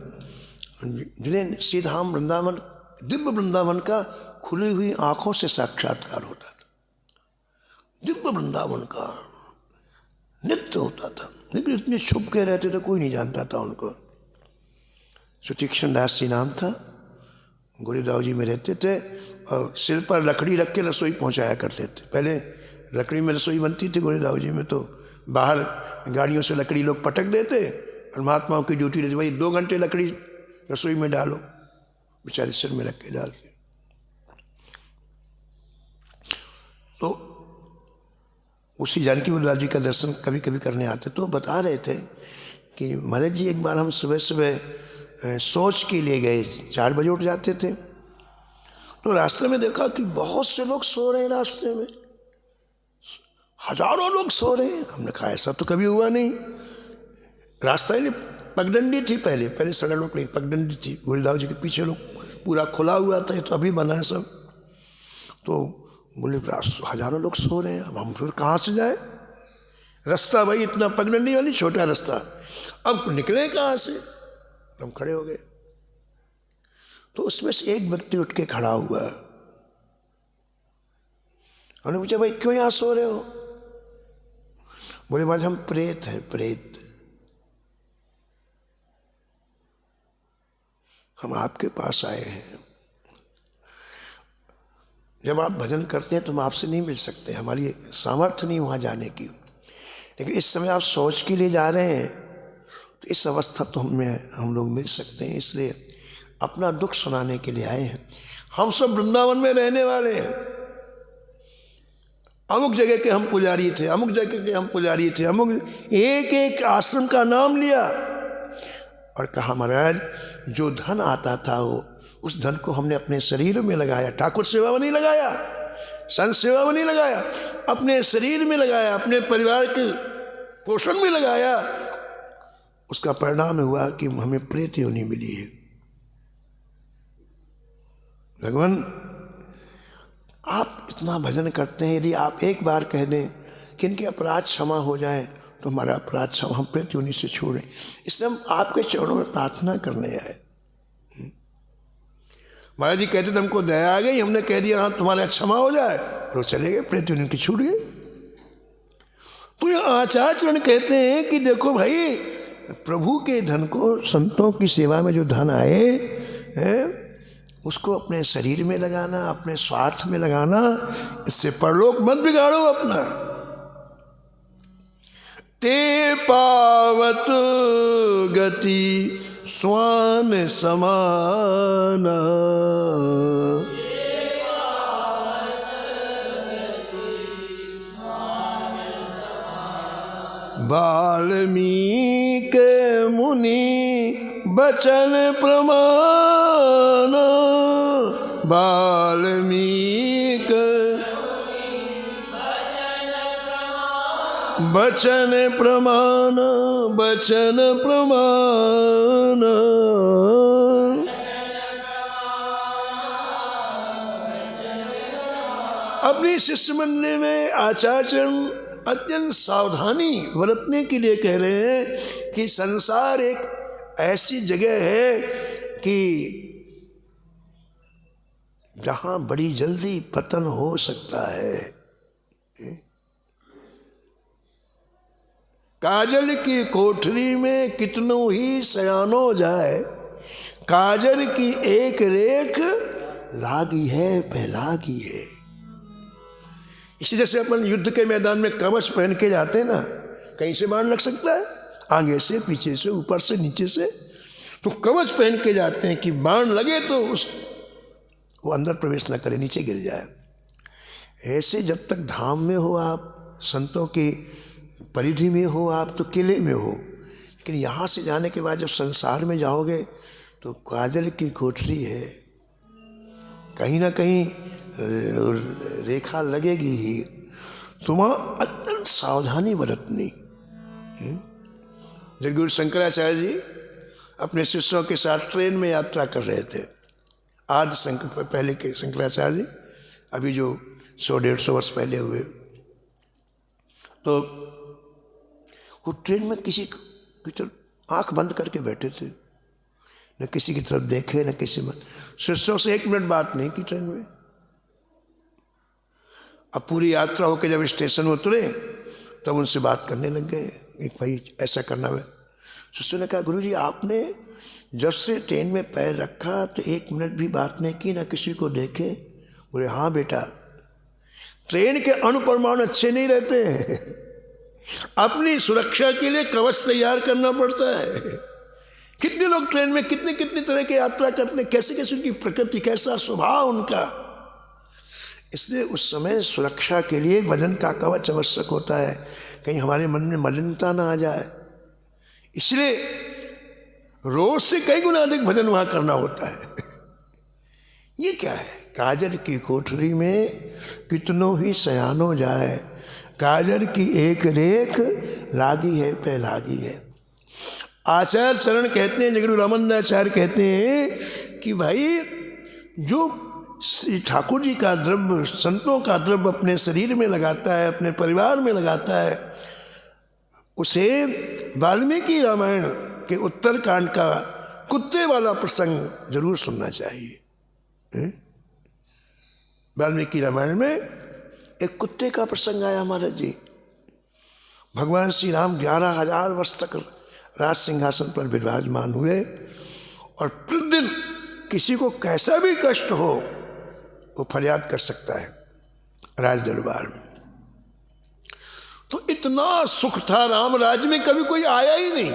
जिन्हें श्री धाम वृंदावन, दिव्य वृंदावन का खुली हुई आंखों से साक्षात्कार होता था। दिव्य वृंदावन का नित्य होता था, लेकिन इतने छुप के रहते थे, कोई नहीं जानता था उनको। सुतीक्ष्ण दास जी नाम था, गोरेदाव जी में रहते थे और सिर पर लकड़ी रख के रसोई पहुंचाया करते थे। पहले लकड़ी में रसोई बनती थी गोरेदाव जी में, तो बाहर गाड़ियों से लकड़ी लोग पटक देते और महात्माओं की ड्यूटी रहती, भाई 2 घंटे लकड़ी रसोई में डालो, बेचारे सिर में रख के डालते। तो उसी जानकी वल्लभ जी का दर्शन कभी कभी करने आते, तो बता रहे थे कि महाराज जी एक बार हम सुबह सुबह सोच के लिए गए, 4 बजे उठ जाते थे, तो रास्ते में देखा कि बहुत से लोग सो रहे हैं, रास्ते में हजारों लोग सो रहे हैं। हमने कहा ऐसा तो कभी हुआ नहीं। रास्ता ही नहीं, पगडंडी थी, पहले सड़क लोग नहीं, पगडंडी थी। गोरेदाव जी के पीछे लोग पूरा खुला हुआ था, तो अभी बना है सब। तो बोले हजारों लोग सो रहे हैं, अब हम फिर कहाँ से जाए? रास्ता भाई इतना पगडंडी वाली छोटा रास्ता, अब निकले कहाँ से? हम खड़े हो गए। तो उसमें से एक व्यक्ति उठ के खड़ा हुआ, हमने पूछा भाई क्यों यहाँ सो रहे हो? बोले आज हम प्रेत हैं, प्रेत, हम आपके पास आए हैं। जब आप भजन करते हैं तो हम आपसे नहीं मिल सकते, हमारी सामर्थ्य नहीं वहाँ जाने की, लेकिन इस समय आप सोच के लिए जा रहे हैं, तो इस अवस्था तो हम लोग मिल सकते हैं, इसलिए अपना दुख सुनाने के लिए आए हैं। हम सब वृंदावन में रहने वाले हैं, अमुक जगह के हम पुजारी थे, अमुक जगह के हम पुजारी थे, अमुक एक एक आश्रम का नाम लिया और कहा महाराज जो धन आता था वो, उस धन को हमने अपने शरीर में लगाया, ठाकुर सेवा में नहीं लगाया, संत सेवा में नहीं लगाया, अपने शरीर में लगाया, अपने परिवार के पोषण में लगाया। उसका परिणाम हुआ कि हमें प्रेत योनि मिली है। भगवान आप इतना भजन करते हैं, यदि आप एक बार कह दें कि इनके अपराध क्षमा हो जाए तो हमारा अपराध क्षमा, हम प्रेत योनि से छोड़ें, इसलिए हम आपके चरणों में प्रार्थना करने आए। महाराज जी कहते थे हमको दया आ गई, हमने कह दिया हाँ तुम्हारा क्षमा हो जाए, और वो चले गए, प्रेत योनि की छूट गई। तो ये आचार्य चरण कहते हैं कि देखो भाई प्रभु के धन को, संतों की सेवा में जो धन आए हैं, उसको अपने शरीर में लगाना, अपने स्वार्थ में लगाना, इससे परलोक मत बिगाड़ो अपना। ते पावत गति स्वान समान, वाल्मीकि मुनि बचन प्रमाण, वाल्मीकि बचन प्रमाण, बचन प्रमाण। अपनी शिष्य मंडली में आचार्यचरण अत्यंत सावधानी बरतने के लिए कह रहे हैं कि संसार एक ऐसी जगह है कि जहां बड़ी जल्दी पतन हो सकता है। काजल की कोठरी में कितनों ही सयानो जाए, काजल की एक रेख लागी है पहलागी है। इसी जैसे अपन युद्ध के मैदान में कवच पहन के जाते हैं ना, कहीं से बाण लग सकता है, आगे से, पीछे से, ऊपर से, नीचे से, तो कवच पहन के जाते हैं कि बाण लगे तो वो अंदर प्रवेश न करे, नीचे गिर जाए। ऐसे जब तक धाम में हो आप, संतों की परिधि में हो आप, तो किले में हो, लेकिन यहाँ से जाने के बाद जब संसार में जाओगे तो काजल की कोठरी है, कहीं ना कहीं रेखा लगेगी ही। तुम्हारा अत्यंत सावधानी बरतनी। जगदगुरु शंकराचार्य जी अपने शिष्यों के साथ ट्रेन में यात्रा कर रहे थे। आज पहले के शंकराचार्य जी, अभी जो 100-150 वर्ष पहले हुए, तो वो ट्रेन में किसी की तरफ आँख बंद करके बैठे थे, न किसी की तरफ देखे, न किसी में, शिष्यों से 1 मिनट बात नहीं की ट्रेन में। अब पूरी यात्रा होकर जब स्टेशन उतरे तब उनसे बात करने लग गए, एक भाई ऐसा करना है। शिष्यों ने कहा, गुरुजी आपने जब से ट्रेन में पैर रखा तो 1 मिनट भी बात नहीं की, ना किसी को देखे। बोले, हाँ बेटा, ट्रेन के अणु परमाणु अच्छे नहीं रहते हैं, अपनी सुरक्षा के लिए कवच तैयार करना पड़ता है। कितने लोग ट्रेन में कितने कितने तरह की यात्रा करते हैं, कैसे कैसे उनकी प्रकृति, कैसा स्वभाव उनका। इसलिए उस समय सुरक्षा के लिए वजन का कवच आवश्यक होता है, कहीं हमारे मन में मलिनता ना आ जाए। इसलिए रोज से कई गुना अधिक भजन वहां करना होता है। ये क्या है? काजल की कोठरी में कितनों ही सयानो जाए, काजल की एक रेख लागी है पहलागी है। आचार्य चरण कहते हैं, जगदगुरु रामानंदाचार्य कहते हैं कि भाई जो श्री ठाकुर जी का द्रव्य, संतों का द्रव्य अपने शरीर में लगाता है, अपने परिवार में लगाता है, उसे वाल्मीकि रामायण के उत्तरकांड का कुत्ते वाला प्रसंग जरूर सुनना चाहिए। वाल्मीकि रामायण में एक कुत्ते का प्रसंग आया महाराज जी। भगवान श्री राम 11,000 वर्ष तक राज सिंहासन पर विराजमान हुए और प्रतिदिन किसी को कैसा भी कष्ट हो वो फरियाद कर सकता है राज दरबार में। तो इतना सुख था राम राज्य में, कभी कोई आया ही नहीं।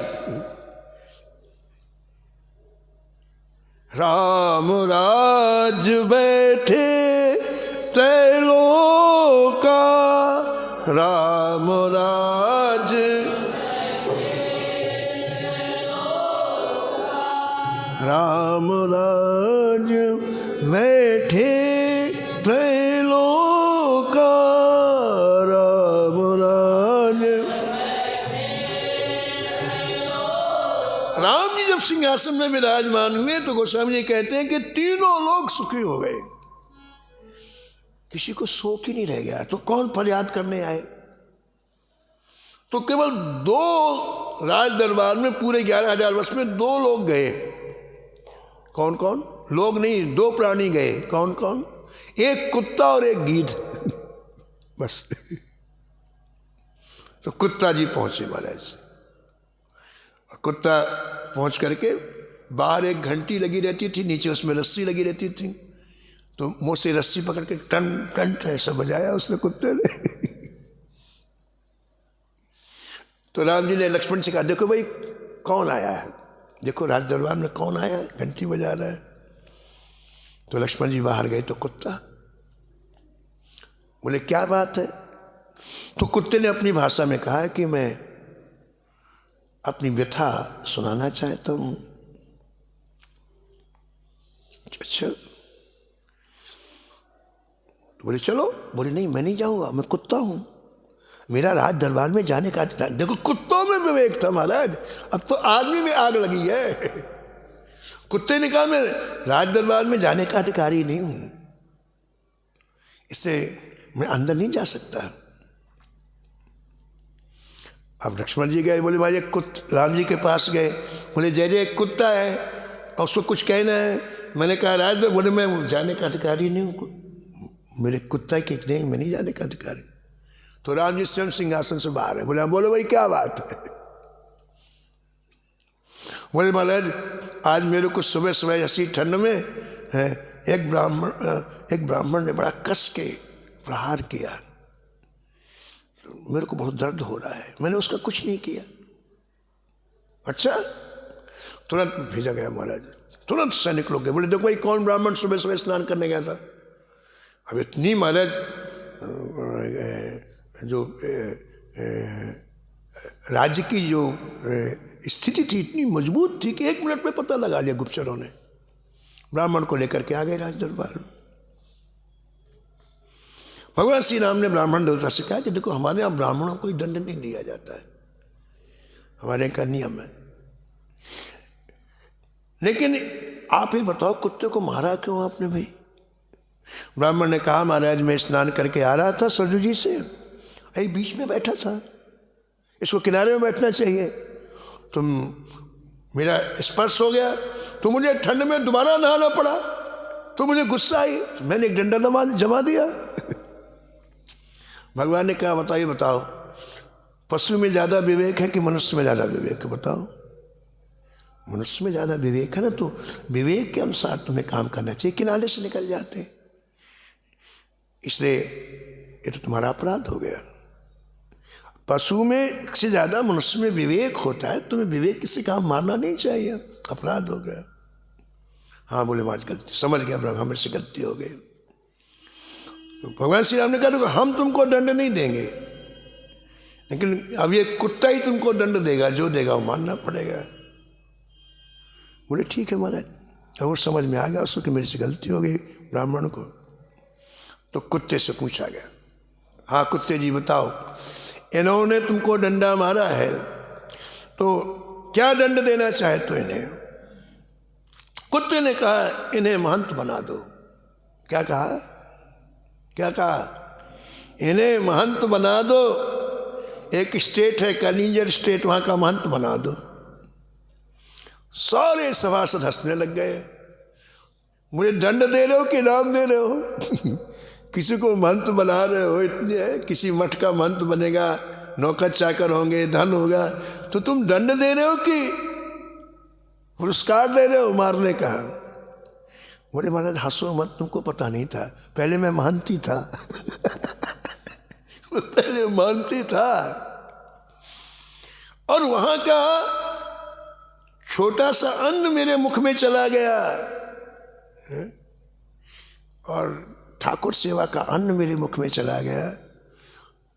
राम राज बैठे त्रैलोका, राम राज राम राज बैठे त्रैलोका, राम राज। राम जी जब सिंहासन में विराजमान हुए तो गोस्वामी जी कहते हैं कि तीनों लोग सुखी हो गए, किसी को शोक ही नहीं रह गया। तो कौन फरियाद करने आए? तो केवल 2 राज दरबार में पूरे 11,000 वर्ष में 2 लोग गए। कौन कौन? लोग नहीं, 2 प्राणी गए। कौन कौन? एक कुत्ता और एक गीध, बस। तो कुत्ता जी पहुंचे महाराज कुत्ता पहुंच करके बाहर एक घंटी लगी रहती थी, नीचे उसमें रस्सी लगी रहती थी, तो मुंह से रस्सी पकड़ के टन टन ऐसा बजाया उसने कुत्ते ने। तो राम जी ने लक्ष्मण से कहा, देखो भाई कौन आया है, देखो राज दरबार में कौन आया है, घंटी बजा रहा है। तो लक्ष्मण जी बाहर गए तो कुत्ता, बोले क्या बात है। तो कुत्ते ने अपनी भाषा में कहा कि मैं अपनी व्यथा सुनाना चाहता हूं। अच्छा, तो बोले चलो। बोले नहीं, मैं नहीं जाऊंगा, मैं कुत्ता हूं, मेरा राज दरबार में जाने का। देखो कुत्तों में विवेक था महाराज, अब तो आदमी में आग लगी है। कुत्ते ने कहा मैं राज दरबार में जाने का अधिकारी नहीं हूं, इससे मैं अंदर नहीं जा सकता। अब लक्ष्मण जी गए, बोले भाई राम जी के पास गए, बोले जय जय एक कुत्ता है और उसको कुछ कहना है। मैंने कहा राज, बोले मैं जाने का अधिकारी नहीं हूँ, मेरे कुत्ता के नहीं, मैं नहीं जाने का अधिकारी। तो राम जी स्वयं सिंहासन से बाहर है, बोले बोलो भाई क्या बात है। बोले महाराज आज मेरे को सुबह सुबह ऐसी ठंड में है एक ब्राह्मण ने बड़ा कस के प्रहार किया, तो मेरे को बहुत दर्द हो रहा है, मैंने उसका कुछ नहीं किया। अच्छा, तुरंत भेजा गया महाराज, तुरंत सैनिक लोग गए, बोले देखो भाई कौन ब्राह्मण सुबह सुबह स्नान करने गया था। अब इतनी महाराज जो राज्य की जो स्थिति थी इतनी मजबूत थी कि 1 मिनट में पता लगा लिया गुप्तचरों ने, ब्राह्मण को लेकर के आ गए राज दरबार। भगवान श्री राम ने ब्राह्मण देवता से कहा कि देखो हमारे यहाँ ब्राह्मणों को दंड नहीं दिया जाता है, हमारे का नियम है, लेकिन आप ही बताओ कुत्ते को मारा क्यों आपने भाई। ब्राह्मण ने कहा महाराज मैं स्नान करके आ रहा था सरजू जी से, यही बीच में बैठा था, इसको किनारे में बैठना चाहिए, तुम मेरा स्पर्श हो गया तो मुझे ठंड में दोबारा नहाना पड़ा, तो मुझे गुस्सा आई, मैंने एक डंडा जमा दिया। भगवान ने कहा बताइए बताओ पशु में ज़्यादा विवेक है कि मनुष्य में ज़्यादा विवेक है, बताओ। मनुष्य में ज़्यादा विवेक है ना, तो विवेक के अनुसार तुम्हें काम करना चाहिए, किनारे से निकल जाते, इसलिए ये तो तुम्हारा अपराध हो गया। पशु में से ज़्यादा मनुष्य में विवेक होता है, तुम्हें विवेक किसी काम मारना नहीं चाहिए, अपराध हो गया। हाँ बोले महाराज गलती, समझ गया ब्रह्मा मेरे से गलती हो गई। तो भगवान श्री राम ने कहा हम तुमको दंड नहीं देंगे, लेकिन अब ये कुत्ता ही तुमको दंड देगा, जो देगा वो मानना पड़ेगा। बोले ठीक है महाराज, अब वो समझ में आ गया उसको कि मेरे से गलती हो गई ब्राह्मण को। तो कुत्ते से पूछा गया, हाँ कुत्ते जी बताओ, इन्होंने तुमको डंडा मारा है तो क्या दंड देना चाहे तो इन्हें। कुत्ते ने कहा इन्हें महंत बना दो। क्या कहा, क्या कहा, इन्हें महंत बना दो, एक स्टेट है कलिंजर स्टेट, वहां का महंत बना दो। सारे सभासद हंसने लग गए, मुझे दंड दे रहे हो कि इनाम दे रहे हो। किसी को महंत बना रहे हो, इतने किसी मठ का महंत बनेगा, नौकर चाकर होंगे, धन होगा, तो तुम दंड दे रहे हो कि पुरस्कार दे रहे हो मारने का। बोले महाराज हंसो मत, तुमको पता नहीं था, पहले मैं महंत ही था। पहले महंत ही था, और वहां का छोटा सा अन्न मेरे मुख में चला गया, और ठाकुर सेवा का अन्न मेरे मुख में चला गया।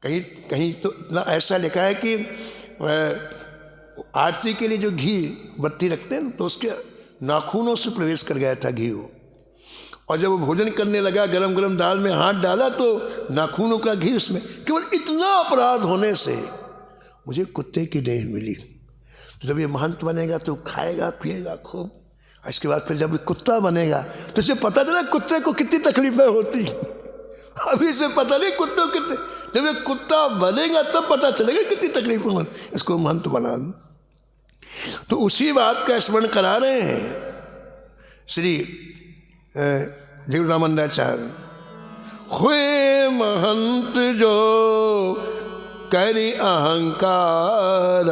कहीं कहीं तो ऐसा लिखा है कि आरती के लिए जो घी बत्ती रखते हैं तो उसके नाखूनों से प्रवेश कर गया था घी वो, और जब वो भोजन करने लगा गरम गरम दाल में हाथ डाला तो नाखूनों का घी उसमें। केवल इतना अपराध होने से मुझे कुत्ते की देह मिली। तो जब ये महंत बनेगा तो खाएगा पिएगा खूब, इसके बाद फिर जब ये कुत्ता बनेगा तो इसे पता चला कुत्ते को कितनी तकलीफें होती। अभी इसे पता नहीं कुत्ते को कितने, जब ये कुत्ता बनेगा तब पता चलेगा कितनी तकलीफें होती, इसको महंत बना दो। तो उसी बात का स्मरण करा रहे हैं श्री जीव रामानंदाचार्य। हुए महंत जो करी अहंकार,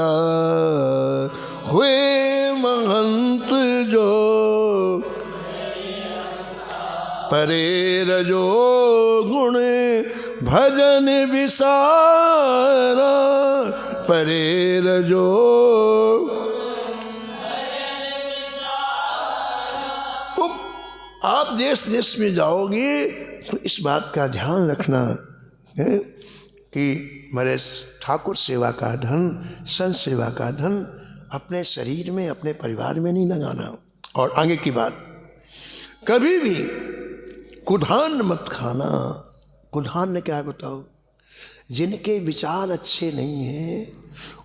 हुए महंत जो, परे रजो गुण भजन विसारा, परे रजो। तो आप देश देश में जाओगे तो इस बात का ध्यान रखना है कि मेरे ठाकुर सेवा का धन, संत सेवा का धन अपने शरीर में, अपने परिवार में नहीं लगाना। और आगे की बात, कभी भी कुधान मत खाना। कुधान ने क्या बताओ, जिनके विचार अच्छे नहीं हैं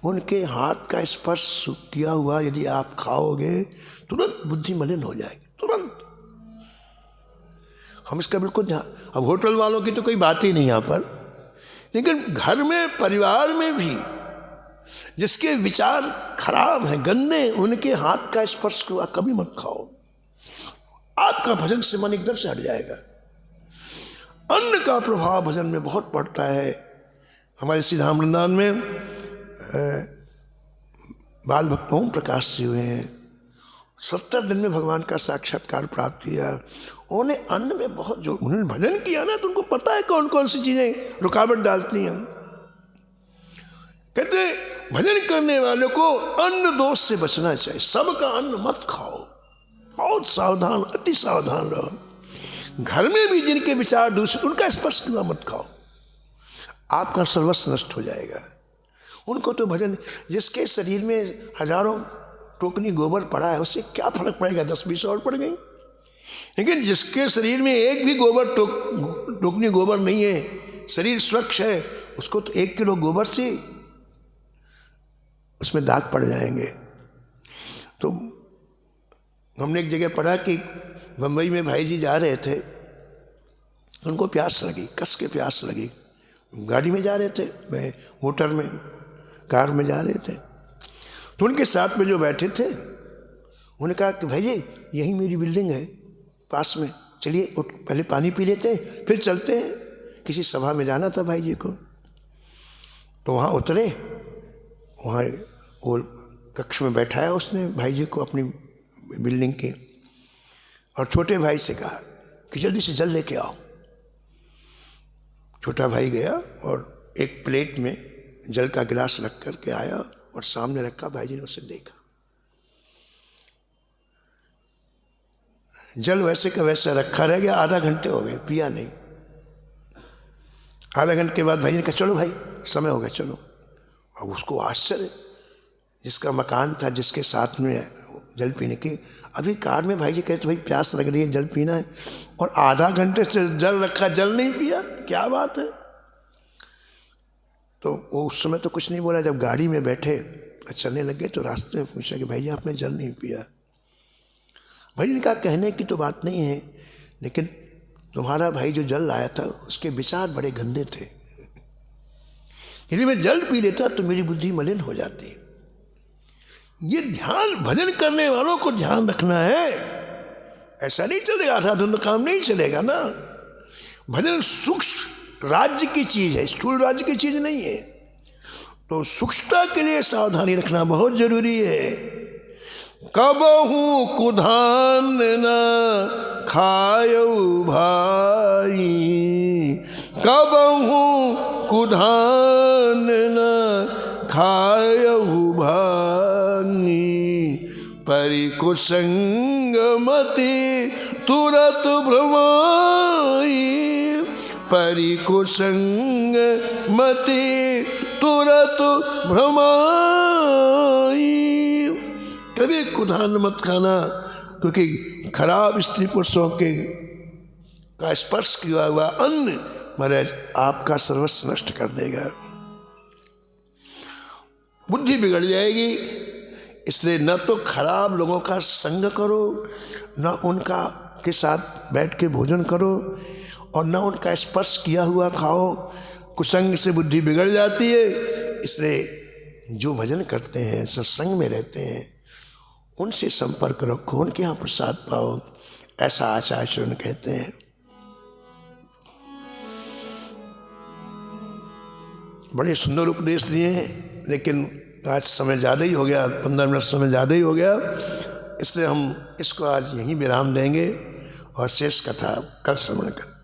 उनके हाथ का स्पर्श किया हुआ यदि आप खाओगे तुरंत बुद्धि मलिन हो जाएगी, तुरंत। हम इसका बिल्कुल ध्यान, अब होटल वालों की तो कोई बात ही नहीं यहाँ पर, लेकिन घर में, परिवार में भी जिसके विचार खराब हैं, गंदे, उनके हाथ का स्पर्श कभी मत खाओ। आपका भजन से मन एकदम से हट जाएगा। अन्न का प्रभाव भजन में बहुत पड़ता है। हमारे श्री धाम वृंदावन में बाल भक्त ओम प्रकाश जी हुए हैं, 70 दिन में भगवान का साक्षात्कार प्राप्त किया। उन्होंने अन्न में बहुत जो, उन्होंने भजन किया ना, तो उनको पता है कौन कौन सी चीजें रुकावट डालती हैं। कहते भजन करने वालों को अन्न दोष से बचना चाहिए, सबका अन्न मत खाओ, बहुत सावधान, अति सावधान रहो। घर में भी जिनके विचार दूसरे, उनका स्पर्श किया मत खाओ, आपका सर्वस्व नष्ट हो जाएगा। उनको तो भजन, जिसके शरीर में हजारों टोकनी गोबर पड़ा है उससे क्या फर्क पड़ेगा, 10-20 और पड़ गई। लेकिन जिसके शरीर में एक भी टोकनी गोबर नहीं है, शरीर स्वच्छ है, उसको तो 1 किलो गोबर से उसमें दाग पड़ जाएंगे। तो हमने एक जगह पढ़ा कि बम्बई में भाई जी जा रहे थे, उनको प्यास लगी, कस के प्यास लगी, गाड़ी में जा रहे थे, मैं मोटर में, कार में जा रहे थे। तो उनके साथ में जो बैठे थे उन्होंने कहा कि भाई जी यही मेरी बिल्डिंग है पास में, चलिए पहले पानी पी लेते हैं फिर चलते हैं। किसी सभा में जाना था भाई जी को, तो वहाँ उतरे, वहाँ वो कक्ष में बैठाया उसने भाई जी को अपनी बिल्डिंग के, और छोटे भाई से कहा कि जल्दी से जल लेके आओ। छोटा भाई गया और एक प्लेट में जल का गिलास रख करके आया और सामने रखा। भाई जी ने उसे देखा, जल वैसे का वैसा रखा रह गया। आधा घंटे हो गए, पिया नहीं। आधा घंटे के बाद भाई ने कहा चलो भाई समय हो गया चलो। और उसको आश्चर्य, जिसका मकान था, जिसके साथ में जल पीने की, अभी कार में भाई जी कहते भाई प्यास लग रही है, जल पीना है, और आधा घंटे से जल रखा, जल नहीं पिया, क्या बात है। तो वो उस समय तो कुछ नहीं बोला। जब गाड़ी में बैठे चलने लगे तो रास्ते में पूछा कि भाई जी आपने जल नहीं पिया। भाई ने कहा कहने की तो बात नहीं है, लेकिन तुम्हारा भाई जो जल लाया था उसके विचार बड़े गंदे थे, यदि मैं जल पी लेता तो मेरी बुद्धि मलिन हो जाती। ये ध्यान भजन करने वालों को ध्यान रखना है। ऐसा नहीं चलेगा, आधा धुंध काम नहीं चलेगा ना। भजन सूक्ष्म राज्य की चीज है, स्थूल राज्य की चीज नहीं है। तो सूक्ष्मता के लिए सावधानी रखना बहुत जरूरी है। कबहू कुधान न खायऊ भाई, कबहू कुधान न खायऊ भाई, परिकुसंग मति तुरत भ्रमाई, परिकुसंग मति तुरत भ्रमाई। कभी कुधान मत खाना, क्योंकि खराब स्त्री पुरुषों के का स्पर्श किया हुआ अन्न महाराज आपका सर्वस्व नष्ट कर देगा, बुद्धि बिगड़ जाएगी। इसलिए न तो खराब लोगों का संग करो, न उनका के साथ बैठ के भोजन करो, और न उनका स्पर्श किया हुआ खाओ। कुसंग से बुद्धि बिगड़ जाती है। इसलिए जो भजन करते हैं, सत्संग में रहते हैं, उनसे संपर्क रखो, उनके यहाँ प्रसाद पाओ, ऐसा आचार्य कहते हैं। बड़े सुंदर उपदेश दिए हैं, लेकिन तो आज समय ज़्यादा ही हो गया, 15 मिनट समय ज़्यादा ही हो गया, इसलिए हम इसको आज यहीं विराम देंगे और शेष कथा कल श्रवण करें।